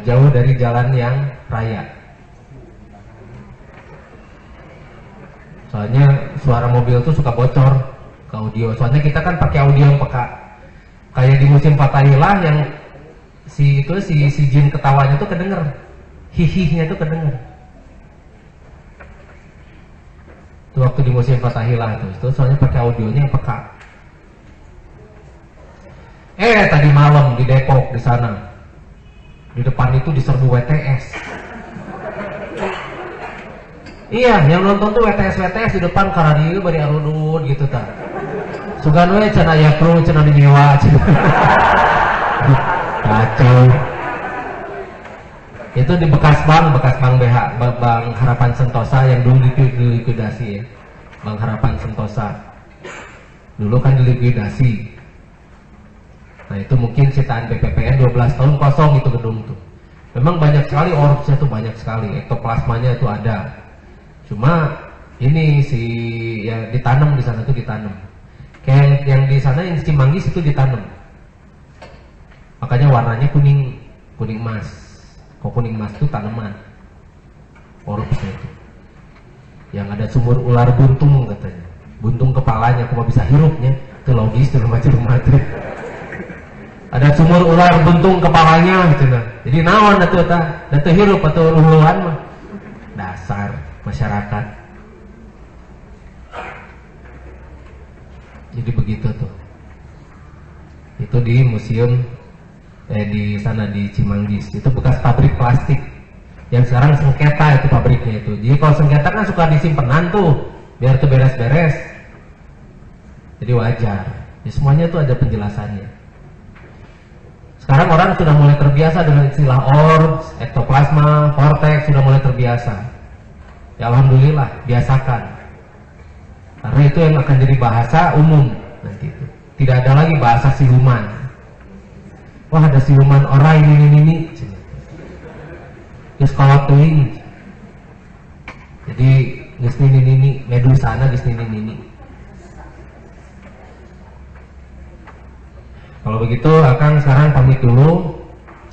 Jauh dari jalan yang raya. Soalnya suara mobil tuh suka bocor ke audio. Soalnya kita kan pakai audio yang peka. Kayak di musim Fathahilah yang si jin ketawanya tuh kedenger, hihihnya tuh kedenger. Itu waktu di musim Fathahilah itu soalnya pakai audionya yang peka. Tadi malam di Depok di sana, di depan itu diserbu WTS. Iya, yang nonton tuh WTS di depan karena dia bari arudud gitu ta. Sugan we cenah aya kru cenah dinyewa. Kacau. Itu di bekas bank BH, Bank Harapan Sentosa yang dulu dilikuidasi ya. Bank Harapan Sentosa. Dulu kan dilikuidasi. Nah itu mungkin sitaan BPPN 12 tahun kosong itu gedung tuh. Memang banyak sekali orbsnya tuh, banyak sekali. Ektoplasmanya itu ada. Cuma ini ya ditanam di sana tuh ditanam. Kayak yang di sana yang Cimanggis itu ditanam. Makanya warnanya kuning emas. Kok kuning emas itu tanaman. Orbsnya itu. Yang ada sumur ular buntung katanya. Buntung kepalanya, cuma bisa hirupnya. Itu logis di rumah-rumah itu. Ada sumur ular buntung kepalanya gitu nah. Jadi naon atuh tah? Datu hirup atau uluhan mah. Dasar masyarakat. Jadi begitu tuh. Itu di museum di sana di Cimanggis. Itu bekas pabrik plastik. Yang sekarang sengketa itu pabriknya itu. Jadi kalau sengketa kan suka disimpenan tuh biar tuh beres-beres. Jadi wajar. Ya, semuanya tuh ada penjelasannya. Sekarang orang sudah mulai terbiasa dengan istilah orbs, ektoplasma, vortex, sudah mulai terbiasa. Ya alhamdulillah, biasakan. Karena itu yang akan jadi bahasa umum nanti itu. Tidak ada lagi bahasa siluman. Wah ada siluman orang ini. Terus kalau tuing. Jadi geus ini medusana geus ini. Kalau begitu Akang sekarang pamit dulu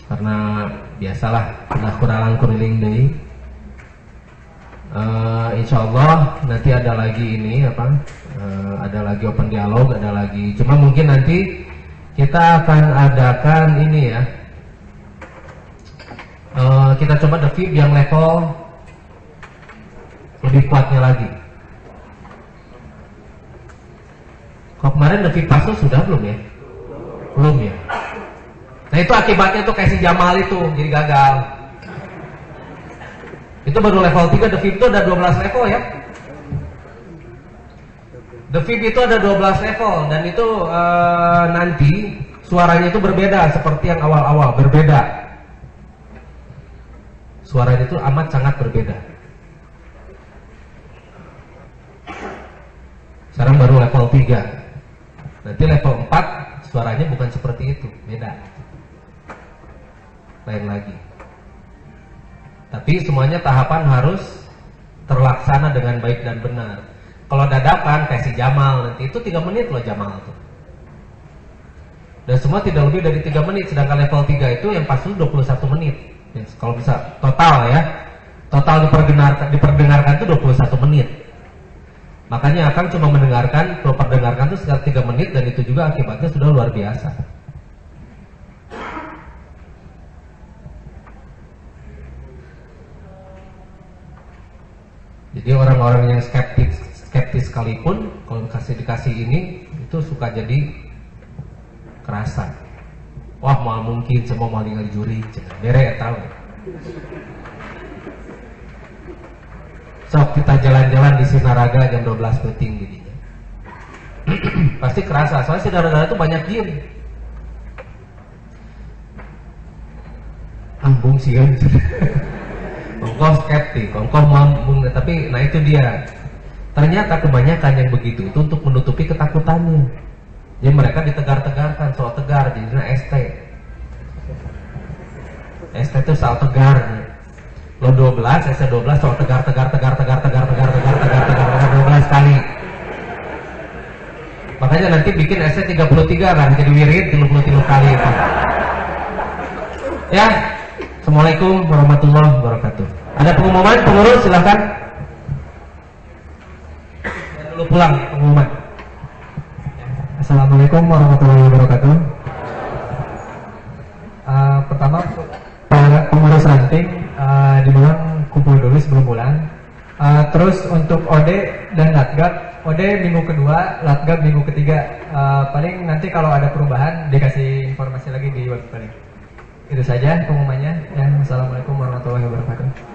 karena biasalah udah kurang kuriling deui. Insyaallah nanti ada lagi ini ada lagi open dialog, ada lagi. Cuma mungkin nanti kita akan adakan ini ya. Kita coba devip yang level lebih kuatnya lagi. Kok kemarin devip pasu sudah belum ya? Belum ya. Nah itu akibatnya tuh kayak si Jamal itu jadi gagal. Itu baru level 3, The VIP itu ada 12 level ya. The VIP itu ada 12 level dan itu nanti suaranya itu berbeda seperti yang awal-awal, berbeda. Suaranya itu amat sangat berbeda. Sekarang baru level 3. Nanti level 4 suaranya bukan seperti itu, beda. Lain lagi. Tapi semuanya tahapan harus terlaksana dengan baik dan benar. Kalau dadakan kayak si Jamal nanti itu 3 menit loh Jamal tuh. Dan semua tidak lebih dari 3 menit, sedangkan level 3 itu yang pas itu 21 menit. Ya, kalau bisa total ya, total diperdengarkan itu 21 menit. Makanya Akang cuma memperdengarkan itu sekitar 3 menit, dan itu juga akibatnya sudah luar biasa. Jadi orang-orang yang skeptis sekalipun kalau dikasih ini itu suka jadi kerasa. Wah, mal mungkin semua maling juri, bere tahu. Sok kita jalan-jalan di Sinaraga jam 12 peting giginya. Pasti kerasa, soalnya Sinaraga itu banyak jin. Ambung sih kan. Ongkoh skeptik, ongkoh mambung, tapi nah itu dia. Ternyata kebanyakan yang begitu itu untuk menutupi ketakutannya. Jadi mereka ditegar-tegarkan, soal tegar, jadinya ST. ST itu soal tegar. Lo 12, ST 12, soal tegar 12 kali. Makanya nanti bikin ST 33 kan, jadi wirid 33 kali itu. Ya, Assalamualaikum warahmatullahi wabarakatuh. Ada pengumuman, pengurus silahkan. Ya, dulu pulang pengumuman. Assalamualaikum warahmatullahi wabarakatuh. Pertama, para pengurus ranting dibilang kumpul dulu sebelum pulang. Terus untuk OD dan Latgab, OD minggu kedua, Latgab minggu ketiga. Paling nanti kalau ada perubahan dikasih informasi lagi di web paling. Itu saja pengumumannya. Ya, Assalamualaikum warahmatullahi wabarakatuh.